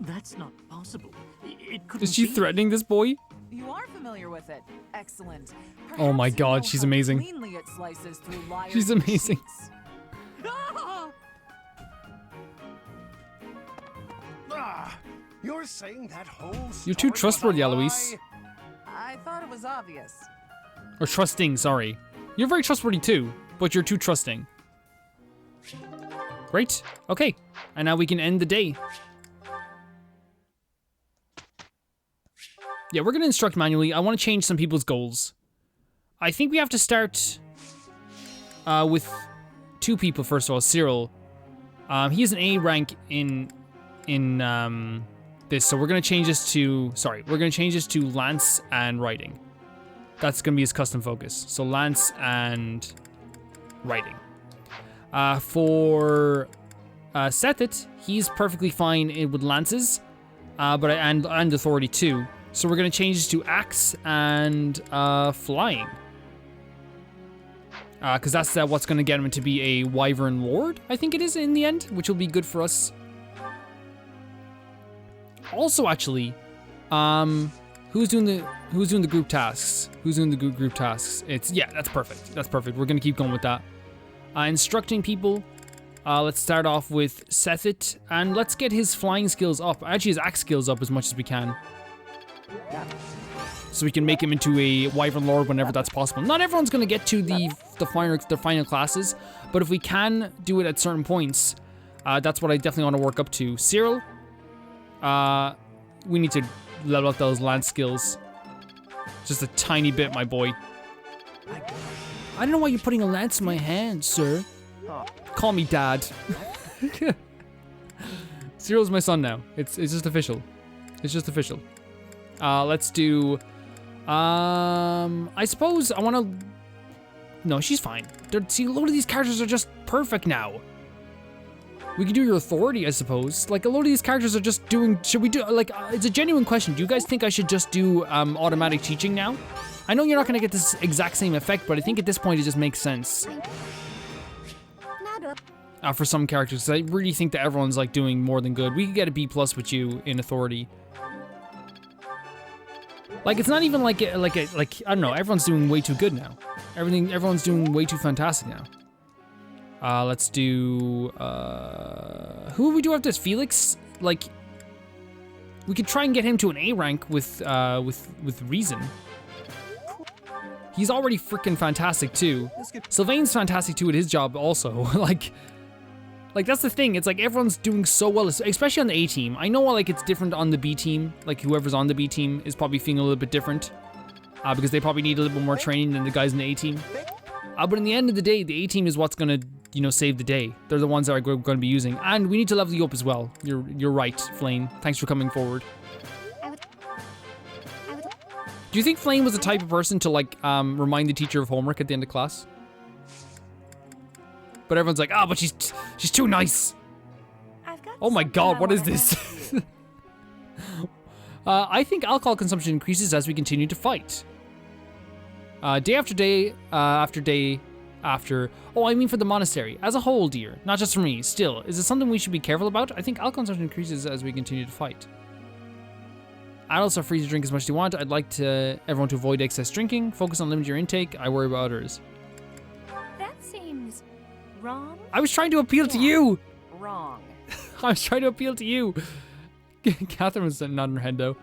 That's not possible. It couldn't Is she be. threatening this boy? You are familiar with it. Excellent. Oh my Perhaps you know god, she's how amazing. cleanly it slices through liars She's and amazing. deceits. Ah, you're saying that whole You're too story was a trustworthy, lie? Alois. I thought it was obvious. Or trusting, sorry. You're very trustworthy too, but you're too trusting. Great. Okay. And now we can end the day. Yeah, we're going to instruct manually. I want to change some people's goals. I think we have to start with two people first of all. Cyril. He has an A rank in this, so we're going to change this to... Sorry, we're going to change this to Lance and Writing. That's going to be his custom focus. So Lance and Writing. For Sethit, he's perfectly fine with Lances, and Authority too. So we're going to change this to Axe and Flying. Because that's what's going to get him to be a Wyvern Lord, I think it is in the end, which will be good for us. Also, actually, who's doing the group tasks? Who's doing the group tasks? Yeah, that's perfect. That's perfect. We're going to keep going with that. Instructing people. Let's start off with Sethit, and let's get his flying skills up. Actually, his axe skills up as much as we can. So we can make him into a Wyvern Lord whenever that's possible. Not everyone's going to get to the final classes, but if we can do it at certain points, that's what I definitely want to work up to. Cyril, we need to level up those lance skills. Just a tiny bit, my boy. I don't know why you're putting a lance in my hand, sir. Call me Dad. Cyril's my son now. It's just official. It's just official. Let's do... I suppose I want to... No, she's fine. See, a load of these characters are just perfect now. We can do your authority, I suppose. Like, a load of these characters are just doing... Should we do... Like, it's a genuine question. Do you guys think I should just do automatic teaching now? I know you're not going to get this exact same effect, but I think at this point it just makes sense. For some characters, I really think that everyone's, like, doing more than good. We could get a B+ with you in authority. Like, it's not even like I don't know, everyone's doing way too good now. Everyone's doing way too fantastic now. Let's do, who would we do after this? Felix? Like, we could try and get him to an A rank with reason. He's already freaking fantastic too. Sylvain's fantastic too at his job also. Like that's the thing. It's like everyone's doing so well, especially on the A team. I know like it's different on the B team. Like whoever's on the B team is probably feeling a little bit different because they probably need a little bit more training than the guys in the A team. But in the end of the day, the A team is what's gonna, save the day. They're the ones that are going to be using, and we need to level you up as well. You're right, Flame. Thanks for coming forward. Do you think Flame was the type of person to like remind the teacher of homework at the end of class? But everyone's like, but she's too nice. Oh my god, what is this? I think alcohol consumption increases as we continue to fight. Day after day, oh, I mean for the monastery. As a whole, dear. Not just for me. Still, is it something we should be careful about? I think alcohol consumption increases as we continue to fight. Adults are free to drink as much as they want. I'd like everyone to avoid excess drinking. Focus on limiting your intake. I worry about others. That seems wrong. I was trying to appeal to you. Wrong. I was trying to appeal to you. Catherine was nodding her head though.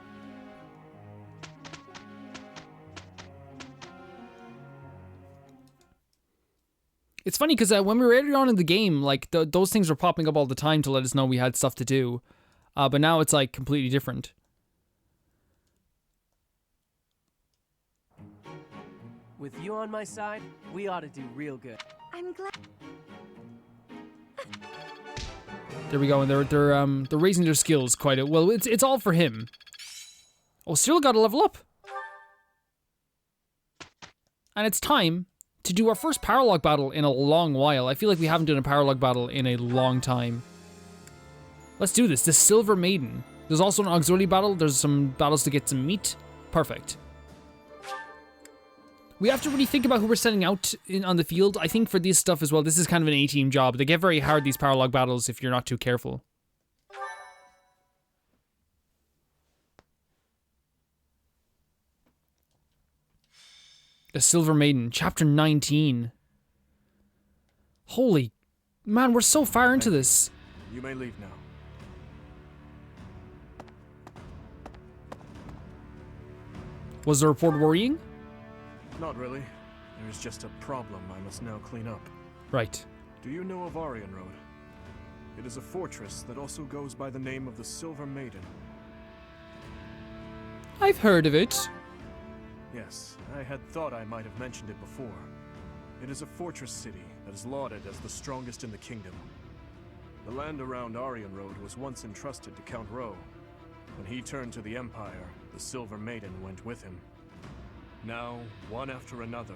It's funny because when we were earlier on in the game, like those things were popping up all the time to let us know we had stuff to do. But now it's like completely different. With you on my side, we ought to do real good. I'm glad. There we go, and they're raising their skills quite a well. It's all for him. Oh, still got to level up, and it's time to do our first paralog battle in a long while. I feel like we haven't done a paralog battle in a long time. Let's do this. The Silver Maiden. There's also an auxiliary battle. There's some battles to get some meat. Perfect. We have to really think about who we're setting out on the field. I think for this stuff as well, this is kind of an A-team job. They get very hard, these paralog battles, if you're not too careful. The Silver Maiden, Chapter 19. Holy... Man, we're so far into this. You may leave now. Was the report worrying? Not really. There's just a problem I must now clean up. Right. Do you know of Aryan Road? It is a fortress that also goes by the name of the Silver Maiden. I've heard of it. Yes, I had thought I might have mentioned it before. It is a fortress city that is lauded as the strongest in the kingdom. The land around Aryan Road was once entrusted to Count Rowe. When he turned to the Empire, the Silver Maiden went with him. Now, one after another,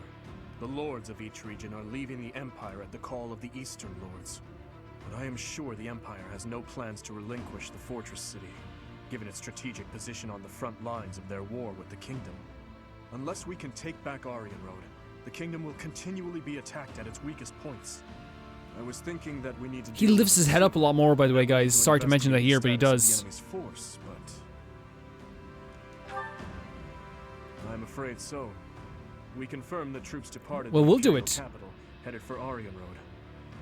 the lords of each region are leaving the Empire at the call of the Eastern Lords. But I am sure the Empire has no plans to relinquish the fortress city, given its strategic position on the front lines of their war with the Kingdom. Unless we can take back Aryan Road, the kingdom will continually be attacked at its weakest points. I was thinking that we need to. He lifts his head up a lot more, by the way, guys. Sorry to mention that here, but he does. Force, but I'm afraid so. We confirmed that troops departed. Well, we'll do the it. Capital, headed for Aryan Road.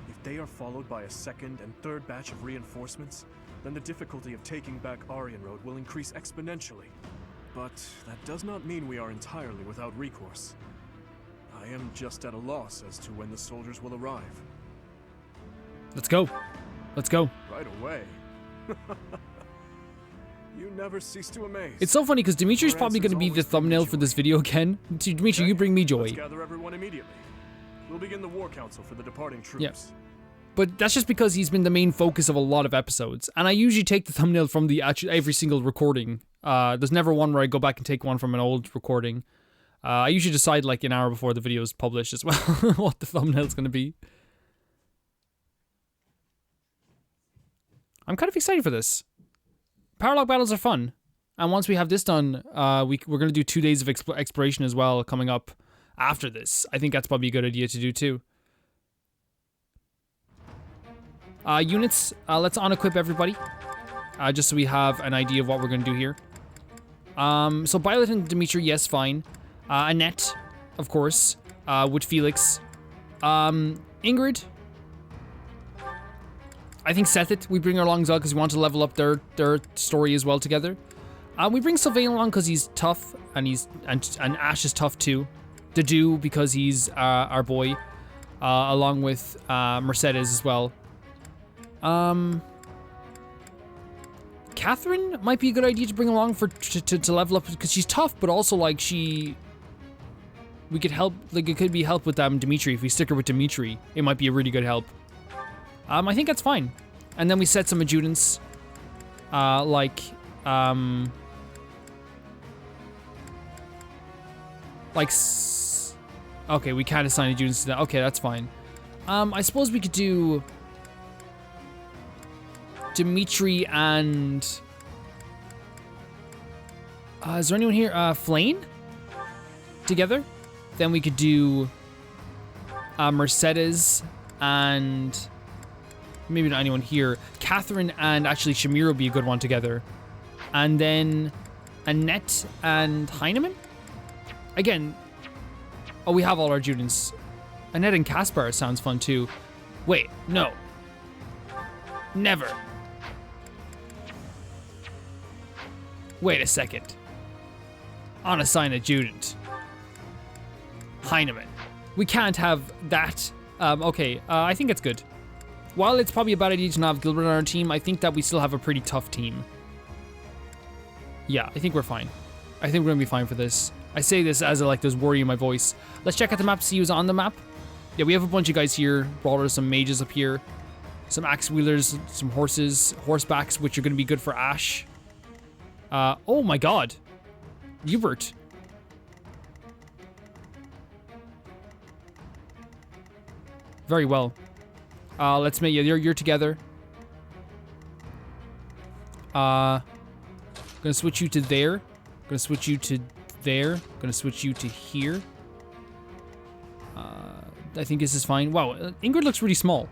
If they are followed by a second and third batch of reinforcements, then the difficulty of taking back Aryan Road will increase exponentially. But that does not mean we are entirely without recourse. I am just at a loss as to when the soldiers will arrive. Let's go. Let's go. Right away. You never cease to amaze. It's so funny because Dimitri's probably going to be the thumbnail for this video again. Dimitri, you bring me joy. Let's gather everyone immediately. We'll begin the war council for the departing troops. Yeah. But that's just because he's been the main focus of a lot of episodes. And I usually take the thumbnail from the every single recording. There's never one where I go back and take one from an old recording. I usually decide like an hour before the video is published as well what the thumbnail's going to be. I'm kind of excited for this. Paralogue battles are fun. And once we have this done, we're going to do 2 days of exploration as well coming up after this. I think that's probably a good idea to do too. Units, let's unequip everybody. Just so we have an idea of what we're going to do here. So Violet and Dimitri, yes, fine. Annette, of course, with Felix. Ingrid. I think Sethit, we bring her along as well because we want to level up their story as well together. We bring Sylvain along because he's tough and and Ash is tough too. Dedu because he's our boy, along with Mercedes as well. Catherine might be a good idea to bring along for to level up because she's tough, but also like we could help, like it could be help with Dimitri. If we stick her with Dimitri, it might be a really good help. I think that's fine. And then we set some adjutants, okay, we can't assign adjutants to that. Okay, that's fine. I suppose we could do Dimitri and is there anyone here? Flane together. Then we could do Mercedes and maybe not anyone here. Catherine and actually Shamir would be a good one together. And then Annette and Heinemann? Again, oh, we have all our adjutants. Annette and Caspar sounds fun too. Wait, no. Never. Wait a second. Unassigned adjutant. Heinemann. We can't have that. Okay, I think it's good. While it's probably a bad idea to not have Gilbert on our team, I think that we still have a pretty tough team. Yeah, I think we're fine. I think we're gonna be fine for this. I say this as like there's worry in my voice. Let's check out the map to see who's on the map. Yeah, we have a bunch of guys here. Brawlers, some mages up here. Some axe wheelers, some horses, horsebacks, which are gonna be good for Ash. Oh my god. Hubert. Very well. Let's make you're together. Gonna switch you to there. Gonna switch you to there. Gonna switch you to here. I think this is fine. Wow, Ingrid looks really small.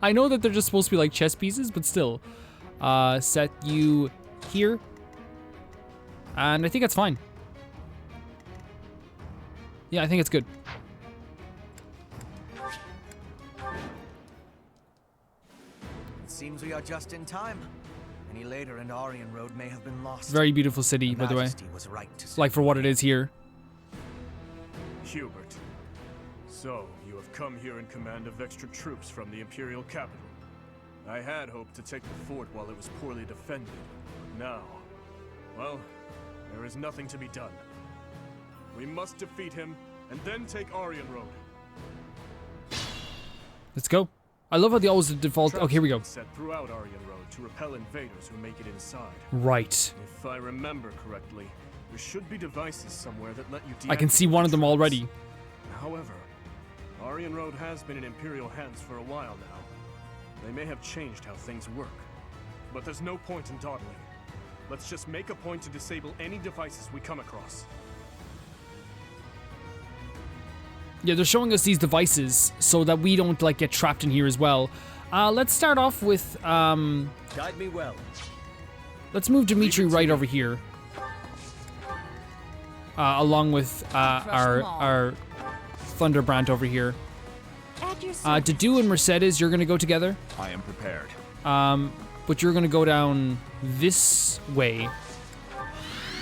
I know that they're just supposed to be like chess pieces, but still. Set you here. And I think that's fine. Yeah, I think it's good. Seems we are just in time. Any later and Aryan Road may have been lost. Very beautiful city, by the way. Was right to like for what it is here. Hubert, so you have come here in command of extra troops from the Imperial capital. I had hoped to take the fort while it was poorly defended. Now, well, there is nothing to be done. We must defeat him and then take Aryan Road. Let's go. I love how they always default. Oh, here we go. Set throughout Aryan Road to repel invaders who make it inside. Right. If I remember correctly, there should be devices somewhere that let you deactivate. I can see one of them already. However, Aryan Road has been in Imperial hands for a while now. They may have changed how things work, but there's no point in dawdling. Let's just make a point to disable any devices we come across. Yeah, they're showing us these devices so that we don't like get trapped in here as well. Let's start off with Guide me well. let's move Dimitri right over here. Along with our Thunderbrand over here. Dadu and Mercedes, you're gonna go together. I am prepared. But you're gonna go down this way.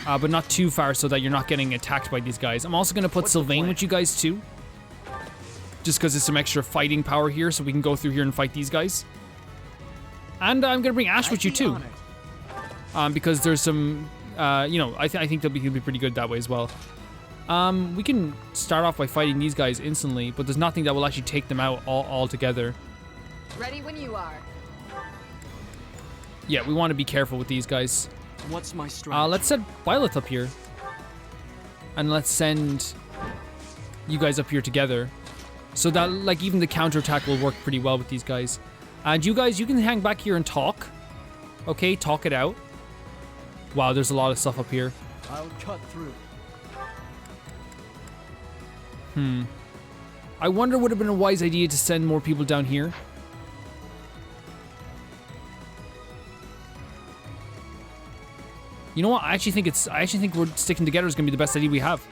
But not too far so that you're not getting attacked by these guys. I'm also gonna put Sylvain with you guys too. Just because there's some extra fighting power here so we can go through here and fight these guys. And I'm gonna bring Ash with you too. Because there's some, you know, I think that we can be pretty good that way as well. We can start off by fighting these guys instantly, but there's nothing that will actually take them out all together. Ready when you are. Yeah, we want to be careful with these guys. What's my strategy? Let's set Violet up here. And let's send you guys up here together. So that, like, even the counterattack will work pretty well with these guys. And you guys, you can hang back here and talk. Okay, talk it out. Wow, there's a lot of stuff up here. I'll cut through. I wonder would have been a wise idea to send more people down here. You know what? I actually think we're sticking together is gonna be the best idea we have.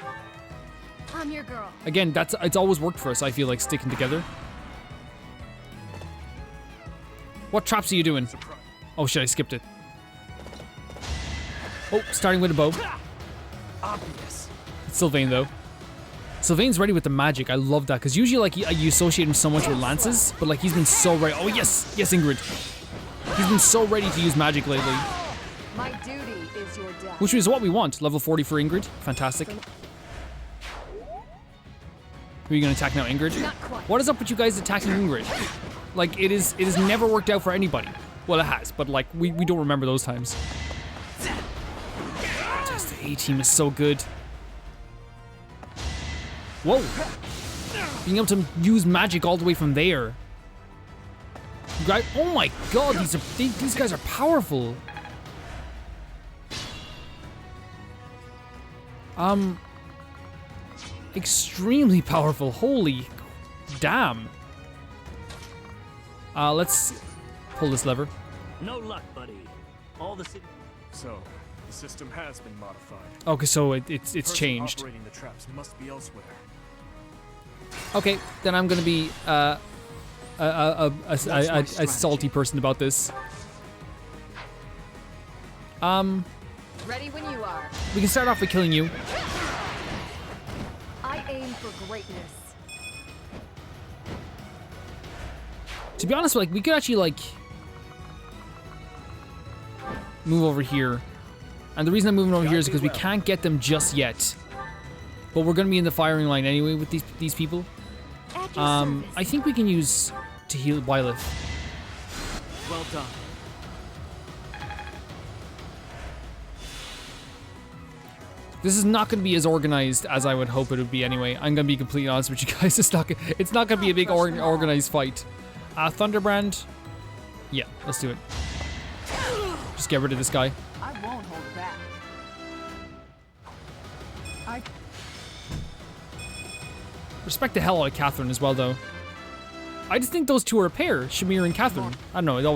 I'm your girl. Again, it's always worked for us. I feel like sticking together. What traps are you doing? Oh shit! I skipped it. Oh, starting with a bow. Obvious. It's Sylvain though. Sylvain's ready with the magic. I love that because usually like you associate him so much with lances, but like he's been so ready. Oh yes, yes Ingrid. He's been so ready to use magic lately. My duty is your death. Which is what we want. Level 40 for Ingrid. Fantastic. Who are you gonna attack now, Ingrid? What is up with you guys attacking Ingrid? Like it has never worked out for anybody. Well, it has, but like we don't remember those times. Just the A-team is so good. Whoa! Being able to use magic all the way from there. Right? Oh my god, these guys are powerful. Extremely powerful. Holy damn. Let's pull this lever. No luck, buddy. All the So, the system has been modified. Okay, so it's changed. Operating the traps must be elsewhere. Okay, then I'm gonna be a salty person about this. Ready when you are. We can start off with killing you. I aim for greatness. To be honest, like we could actually like move over here. And the reason I'm moving over here is because we can't get them just yet. But we're gonna be in the firing line anyway with these people. I think we can use to heal Byleth. Well done. This is not going to be as organized as I would hope it would be anyway. I'm going to be completely honest with you guys. It's not going to be a big organized fight. Thunderbrand. Yeah, let's do it. Just get rid of this guy. I won't hold back. Respect the hell out of Catherine as well, though. I just think those two are a pair, Shamir and Catherine. I don't know, it's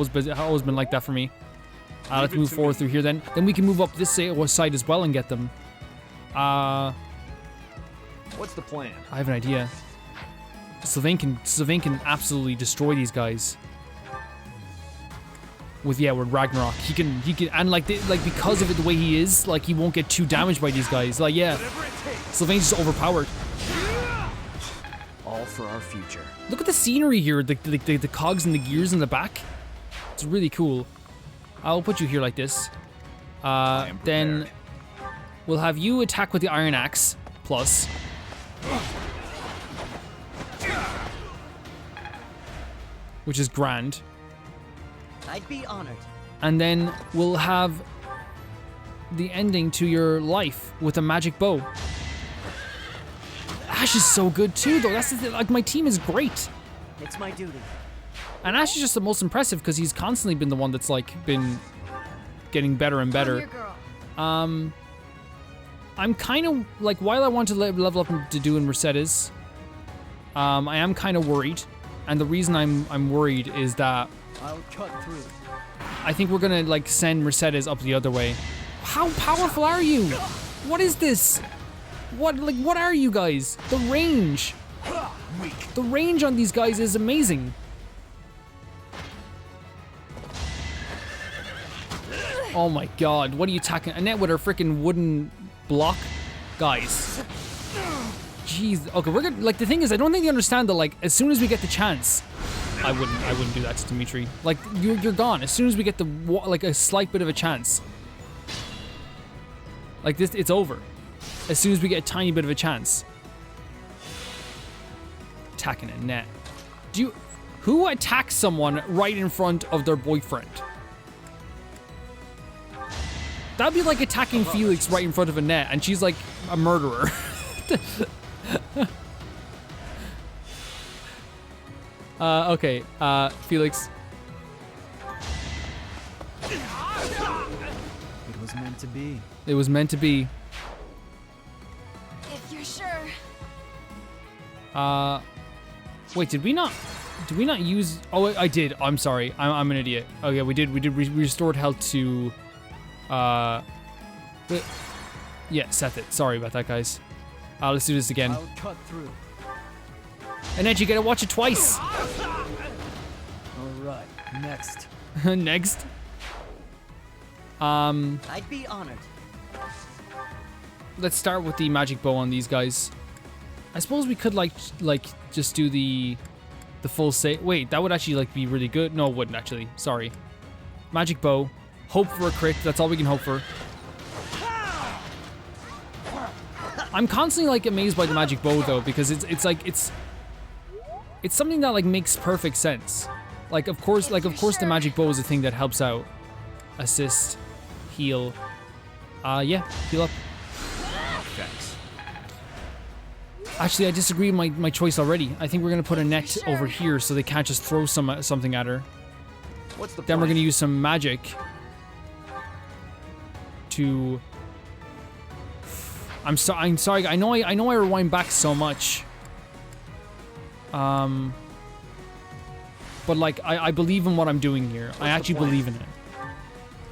always been like that for me. Let's move forward through here then. Then we can move up this side as well and get them. What's the plan? I have an idea. Sylvain can absolutely destroy these guys. With Ragnarok. He can and like because of it the way he is, like he won't get too damaged by these guys. Like yeah. Sylvain's just overpowered. All for our future. Look at the scenery here, the cogs and the gears in the back. It's really cool. I'll put you here like this. Then we'll have you attack with the Iron Axe plus. Which is grand. I'd be honored. And then we'll have the ending to your life with a magic bow. Ash is so good too, though. That's the thing. Like my team is great. It's my duty. And Ash is just the most impressive because he's constantly been the one that's like been getting better and better. I'm kind of like while I want to level up to do in Mercedes, I am kind of worried, and the reason I'm worried is that I'll cut through. I think we're gonna like send Mercedes up the other way. How powerful are you? What is this? What are you guys? The range on these guys is amazing. Oh my god, what are you attacking? Annette with her freaking wooden block? Guys. Jeez. Okay, we're gonna, like, the thing is, I don't think you understand that, like, as soon as we get the chance, I wouldn't do that to Dimitri. Like, you're gone. As soon as we get like, a slight bit of a chance. Like, this, it's over. As soon as we get a tiny bit of a chance. Attacking Annette. Who attacks someone right in front of their boyfriend? That'd be like attacking Felix right in front of Annette, and she's like a murderer. Okay, Felix. It was meant to be. It was meant to be. If you're sure. Wait, did we not use? Oh, I did. I'm sorry. I'm an idiot. Oh yeah, we did. We restored health to. Yeah, Seth it. Sorry about that, guys. Let's do this again. I'll cut through. And then you gotta watch it twice. All right, next. Next. I'd be honored. Let's start with the magic bow on these guys. I suppose we could like just do the full save. Wait, that would actually like be really good. No, it wouldn't actually. Sorry. Magic bow. Hope for a crit. That's all we can hope for. I'm constantly like amazed by the magic bow though, because it's something that like makes perfect sense. Like of course the magic bow is a thing that helps out. Assist, heal. Yeah, heal up. Thanks. Actually, I disagree with my choice already. I think we're gonna put Annette over here so they can't just throw something at her. What's the Then plan? we're gonna use some magic to. I'm sorry. I know I rewind back so much. But like I believe in what I'm doing here. I actually believe in it.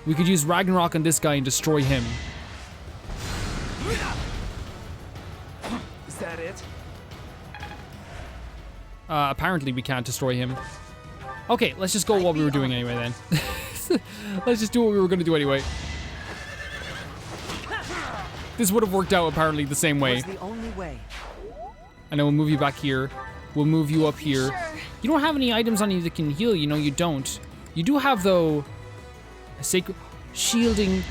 We could use Ragnarok on this guy and destroy him. Is that it? Apparently we can't destroy him. Okay, let's just go what we were doing anyway then. Let's just do what we were gonna do anyway. This would have worked out apparently the same way. The only way. And then we'll move you back here. We'll move you up here. You don't have any items on you that can heal, you know, you don't. You do have, though, a sacred shielding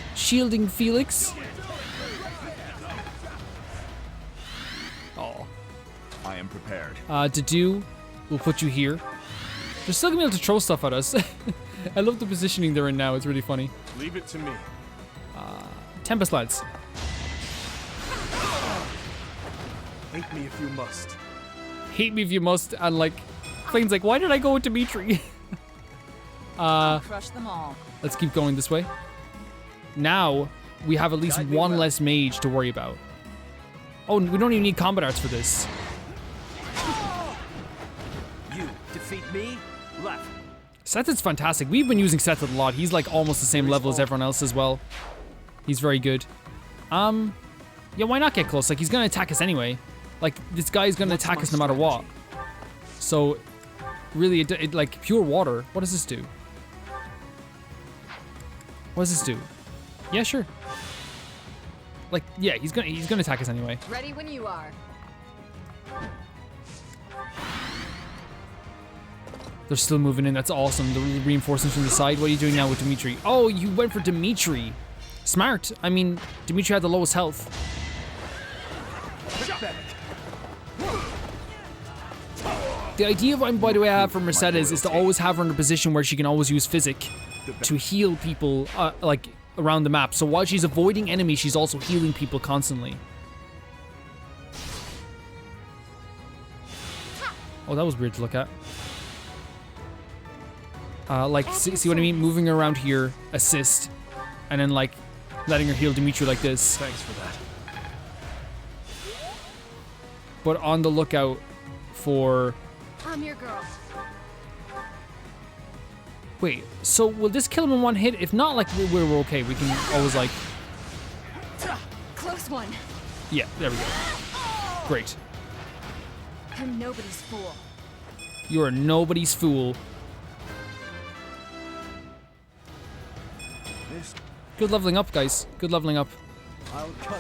Felix. Oh. I am prepared. Dedu, we'll put you here. They're still gonna be able to throw stuff at us. I love the positioning they're in now, it's really funny. Leave it to me. Tempest Lads. Hate me if you must. Hate me if you must, and like, Flane's like, why did I go with Dimitri? Crush them all. Let's keep going this way. Now, we have at least one less mage to worry about. Oh, we don't even need combat arts for this. You defeat me? Left. Seth is fantastic. We've been using Seth a lot. He's like almost the same level as everyone else as well. He's very good. Yeah, why not get close? Like, he's gonna attack us anyway. Like, this guy's gonna attack us no matter what. So, really, it like, pure water. What does this do? What does this do? Yeah, sure. Like, yeah, he's gonna attack us anyway. Ready when you are. They're still moving in. That's awesome. The reinforcements from the side. What are you doing now with Dimitri? Oh, you went for Dimitri. Smart. I mean, Dimitri had the lowest health. The idea, by the way, I have for Mercedes is to always have her in a position where she can always use physic to heal people, like, around the map. So while she's avoiding enemies, she's also healing people constantly. Oh, that was weird to look at. Like, see what I mean? Moving her around here, assist, and then, like, letting her heal Dimitri like this. Thanks for that. But on the lookout for... I'm your girl. Wait, so will this kill him in one hit? If not, like, we're okay. We can always, like... Close one. Yeah, there we go. Great. I'm nobody's fool. You're nobody's fool. Good leveling up, guys. Good leveling up.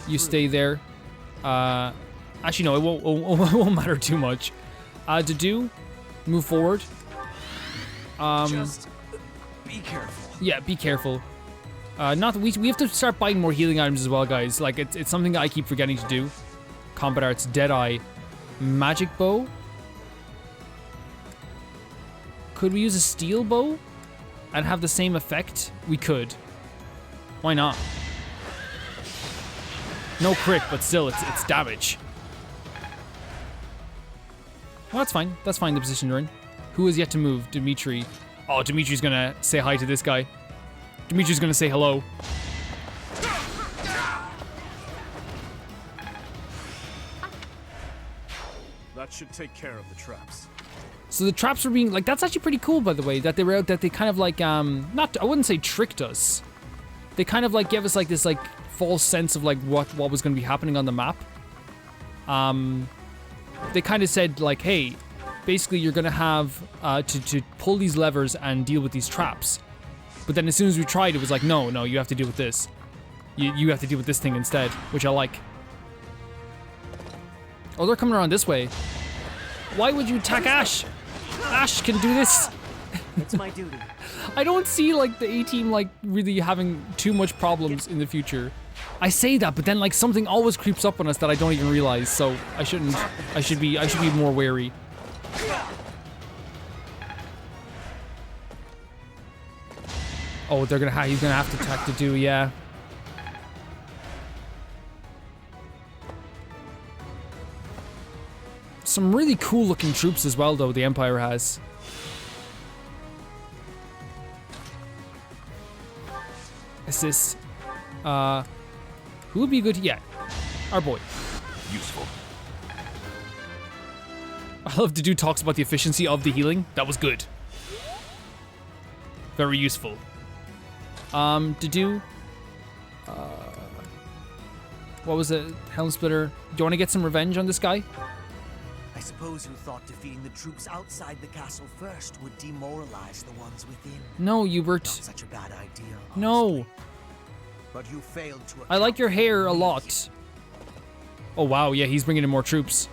You stay there. Actually, no, it won't matter too much. To do, move forward. Just be careful. Yeah, be careful. We have to start buying more healing items as well, guys. Like it's something that I keep forgetting to do. Combat Arts, Deadeye, Magic Bow. Could we use a steel bow and have the same effect? We could. Why not? No crit, but still, it's damage. Well, that's fine. That's fine, the position you're in. Who is yet to move? Dimitri. Oh, Dimitri's gonna say hi to this guy. Dimitri's gonna say hello. That should take care of the traps. So the traps were being, like, that's actually pretty cool, by the way, that they were out, that they kind of, like, not, I wouldn't say tricked us. They kind of, like, gave us, like, this, like, false sense of, like, what was going to be happening on the map. They kind of said, like, hey, basically you're going to have to pull these levers and deal with these traps. But then as soon as we tried, it was like, no, you have to deal with this. You have to deal with this thing instead, which I like. Oh, they're coming around this way. Why would you attack Ash? Ash can do this. It's my duty. I don't see, like, the A-team, like, really having too much problems in the future. I say that, but then, like, something always creeps up on us that I don't even realize, so I should be more wary. Oh, he's gonna have to attack the do, yeah. Some really cool looking troops as well, though, the Empire has. Assist. Who would be good? Yeah, our boy. Useful. I love the dude talks about the efficiency of the healing. That was good. Very useful. To do. What was it? Helm Splitter. Do you want to get some revenge on this guy? I suppose you thought defeating the troops outside the castle first would demoralize the ones within. No, Hubert. Not such a bad idea. No. But you failed to. I like your hair a lot. Oh wow, yeah, he's bringing in more troops.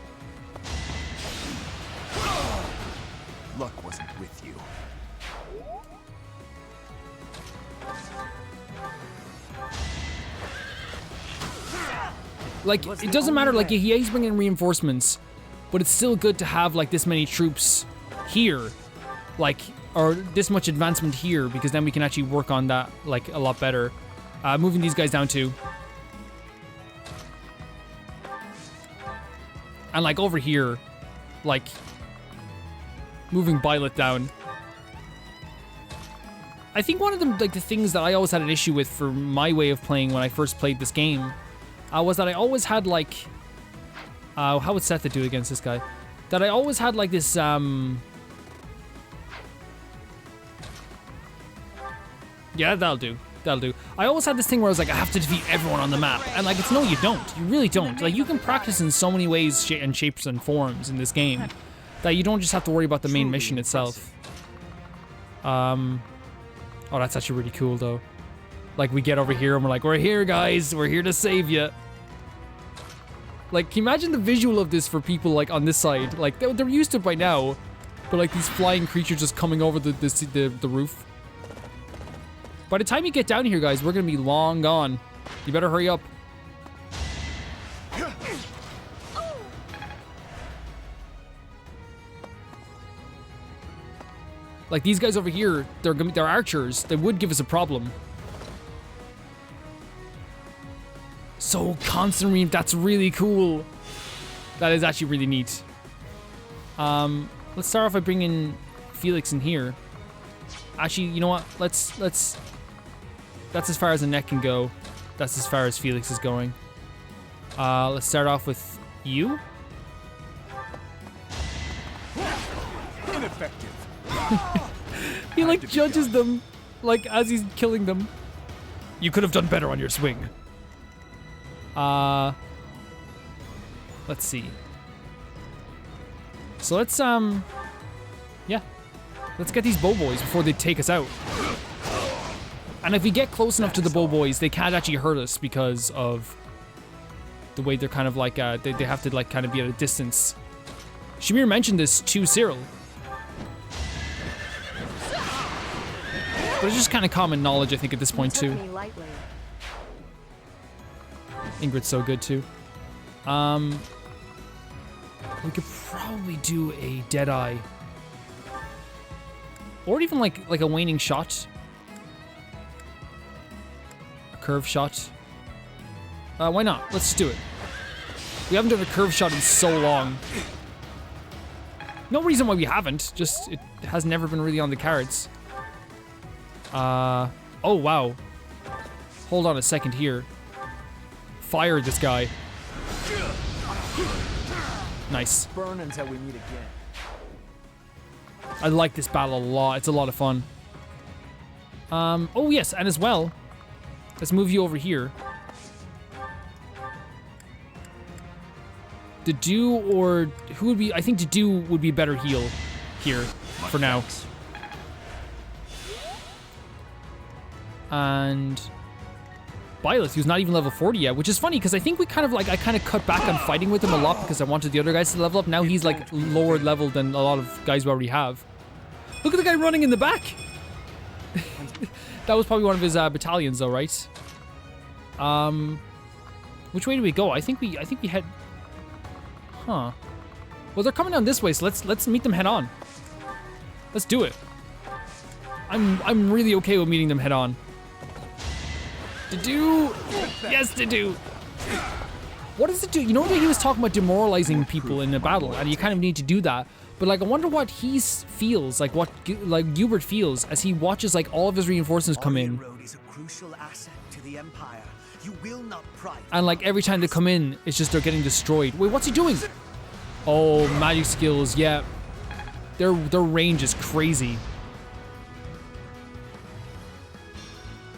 Luck wasn't with you. Like, it doesn't matter, like, yeah, he's bringing in reinforcements, but it's still good to have, like, this many troops here, like, or this much advancement here, because then we can actually work on that, like, a lot better. Moving these guys down too. And, like, over here, like, moving Byleth down. I think one of the, like, the things that I always had an issue with for my way of playing when I first played this game was that I always had, like, how would Seth do against this guy? That I always had, like, this, yeah, that'll do. That'll do. I always had this thing where I was like, I have to defeat everyone on the map. And, like, it's no, you don't. You really don't. Like, you can practice in so many ways and shapes and forms in this game that you don't just have to worry about the main mission itself. Oh, that's actually really cool, though. Like, we get over here and we're like, we're here, guys. We're here to save you. Like, can you imagine the visual of this for people, like, on this side? Like, they're used to it by now. But, like, these flying creatures just coming over the roof. By the time you get down here, guys, we're going to be long gone. You better hurry up. Like, these guys over here, they're archers. They would give us a problem. So, constant ream, that's really cool. That is actually really neat. Let's start off by bringing Felix in here. Actually, you know what? Let's... That's as far as the neck can go. That's as far as Felix is going. Let's start off with you. Ineffective. He like judges them, like as he's killing them. You could have done better on your swing. Let's see. So let's yeah, let's get these bow boys before they take us out. And if we get close enough to the bow boys, they can't actually hurt us because of the way they're kind of like they have to like kind of be at a distance. Shamir mentioned this to Cyril. But it's just kind of common knowledge, I think, at this point, too. Ingrid's so good, too. We could probably do a Deadeye. Or even, like a waning shot. A curve shot. Why not? Let's just do it. We haven't done a curve shot in so long. No reason why we haven't. Just, it has never been really on the cards. Oh, wow. Hold on a second here. Fire this guy. Nice. Burn until we meet again. I like this battle a lot. It's a lot of fun. Oh yes, and as well, let's move you over here. Dedue or who would be? I think Dedue would be a better heal here for now. And Byleth, who's not even level 40 yet, which is funny because I think we kind of like, I kind of cut back on fighting with him a lot because I wanted the other guys to level up. Now he's like lower level than a lot of guys we already have. Look at the guy running in the back. That was probably one of his battalions though, right? Which way do we go? I think we head. Huh. Well, they're coming down this way, so let's meet them head on. Let's do it. I'm really okay with meeting them head on. Dedue! Yes, Dedue! What does it do? You know that he was talking about demoralizing people in a battle, and you kind of need to do that. But like, I wonder what he feels, like what Hubert feels as he watches like all of his reinforcements come in. Is a crucial asset to the Empire. You will not pry. And like every time they come in, it's just they're getting destroyed. Wait, what's he doing? Oh, magic skills, yeah. Their range is crazy.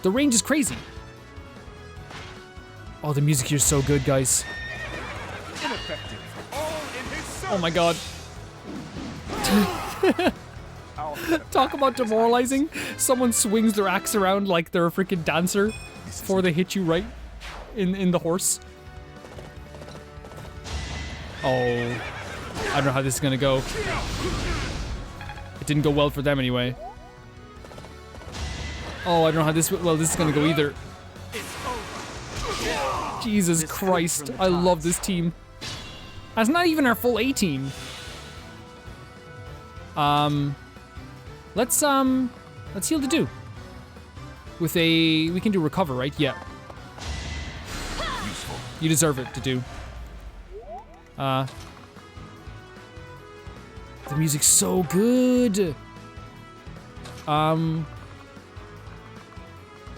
The range is crazy. Oh, the music here is so good, guys. Oh my god. Talk about demoralizing. Someone swings their axe around like they're a freaking dancer before they hit you right in the horse. Oh. I don't know how this is gonna go. It didn't go well for them anyway. Oh, I don't know how this is gonna go either. Jesus Christ, I love this team. That's not even our full A team. Let's heal Dedue. With a, we can do recover, right? Yeah. Useful. You deserve it, Dedue. The music's so good.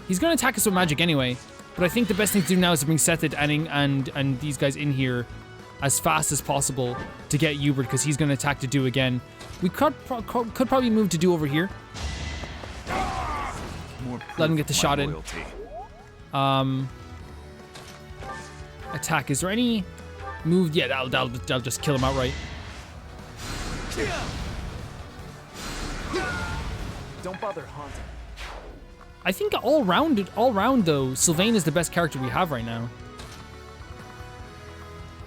He's gonna attack us with magic anyway, but I think the best thing to do now is to bring Sethid and these guys in here as fast as possible to get Hubert, because he's gonna attack Dedue again. We could probably move Dedue over here. Let him get the shot in. Attack. Is there any move? Yeah, that'll just kill him outright. Don't bother haunting. I think all round though, Sylvain is the best character we have right now.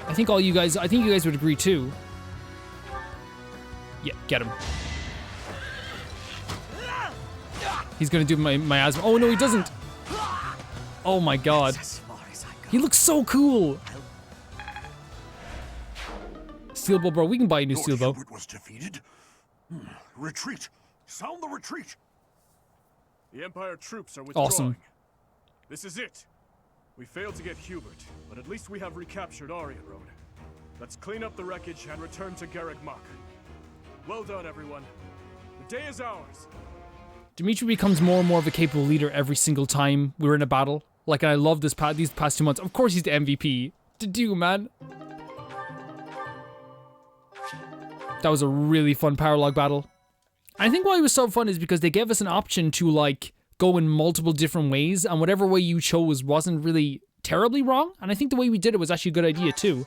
I think you guys would agree too. Yeah, get him. He's gonna do my asthma. Oh no, he doesn't. Oh my god. He looks so cool. Steel bow, bro. We can buy a new steel bow. Hubert was defeated. Retreat. Sound the retreat. The Empire troops are withdrawing. Awesome. This is it. We failed to get Hubert, but at least we have recaptured Aryan Road. Let's clean up the wreckage and return to Garreg Mach. Well done, everyone. The day is ours. Dimitri becomes more and more of a capable leader every single time we're in a battle. Like, I love these past 2 months. Of course he's the MVP. Dedue, man. That was a really fun power log battle. I think why it was so fun is because they gave us an option to like go in multiple different ways, and whatever way you chose wasn't really terribly wrong. And I think the way we did it was actually a good idea too.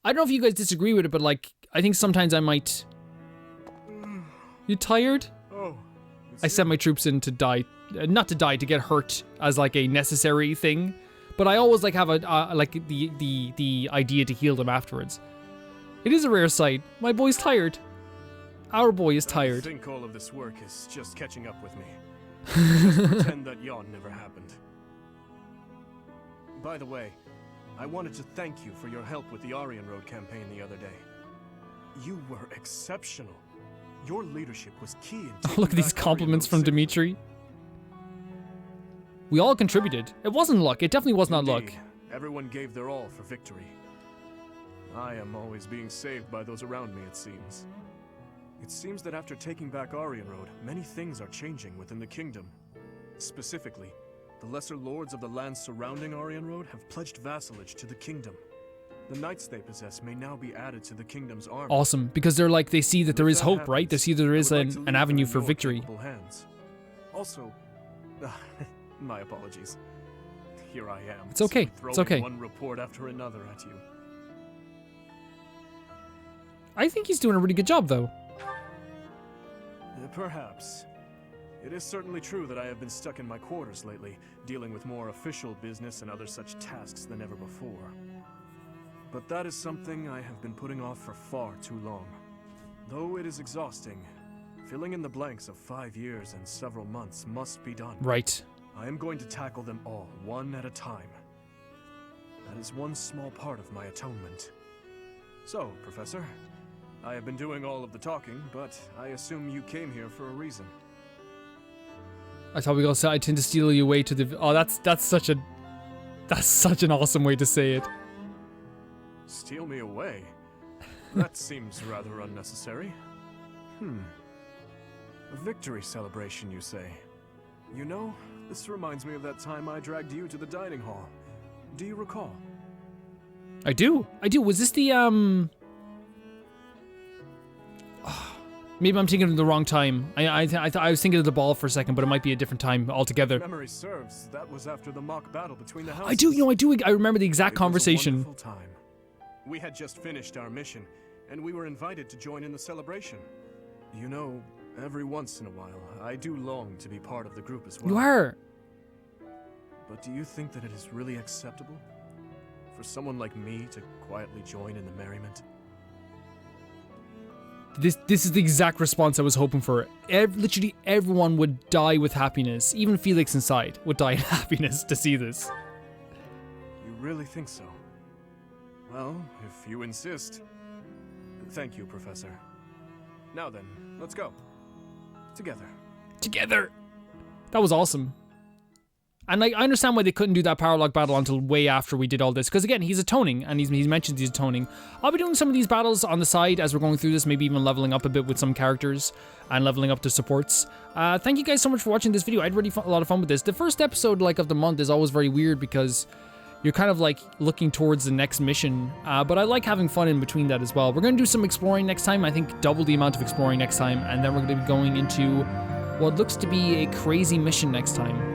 I don't know if you guys disagree with it, but like, I think sometimes I might... You tired? Oh. I sent my troops in to die, not to die, to get hurt as like a necessary thing. But I always like have a like the idea to heal them afterwards. It is a rare sight. My boy's tired. Our boy is tired. I think all of this work is just catching up with me. Just pretend that yawn never happened. By the way, I wanted to thank you for your help with the Aryan Road campaign the other day. You were exceptional. Your leadership was key in Oh, look at these compliments from Dimitri. We all contributed. It wasn't luck. It definitely was not luck. Everyone gave their all for victory. I am always being saved by those around me, it seems. It seems that after taking back Aryan Road, many things are changing within the kingdom. Specifically, the lesser lords of the lands surrounding Aryan Road have pledged vassalage to the kingdom. The knights they possess may now be added to the kingdom's army. Awesome, because they're like, they see that there is hope, right? They see that there is an avenue for victory. Also, my apologies. Here I am. It's okay. It's okay. One report after another at you. I think he's doing a really good job, though. Perhaps. It is certainly true that I have been stuck in my quarters lately, dealing with more official business and other such tasks than ever before. But that is something I have been putting off for far too long. Though it is exhausting, filling in the blanks of 5 years and several months must be done. Right. I am going to tackle them all, one at a time. That is one small part of my atonement. So, Professor, I have been doing all of the talking, but I assume you came here for a reason. I thought we were gonna say I tend to steal you away to the... Oh, that's such an awesome way to say it. Steal me away? That seems rather unnecessary. A victory celebration, you say? You know, this reminds me of that time I dragged you to the dining hall. Do you recall? I do. Was this the, Maybe I'm thinking of the wrong time. I was thinking of the ball for a second, but it might be a different time altogether. If memory serves, that was after the mock battle between the houses. I remember the exact conversation. It was a wonderful time. We had just finished our mission, and we were invited to join in the celebration. You know, every once in a while, I do long to be part of the group as well. You are. But do you think that it is really acceptable for someone like me to quietly join in the merriment? This is the exact response I was hoping for. Literally everyone would die with happiness. Even Felix inside would die in happiness to see this. You really think so? Well, if you insist. Thank you, Professor. Now then, let's go. Together. Together! That was awesome. And like, I understand why they couldn't do that power lock battle until way after we did all this. Because again, he's atoning, and he's mentioned he's atoning. I'll be doing some of these battles on the side as we're going through this, maybe even leveling up a bit with some characters and leveling up the supports. Thank you guys so much for watching this video. I had really a lot of fun with this. The first episode like of the month is always very weird because you're kind of like looking towards the next mission. But I like having fun in between that as well. We're going to do some exploring next time. I think double the amount of exploring next time. And then we're going to be going into what looks to be a crazy mission next time.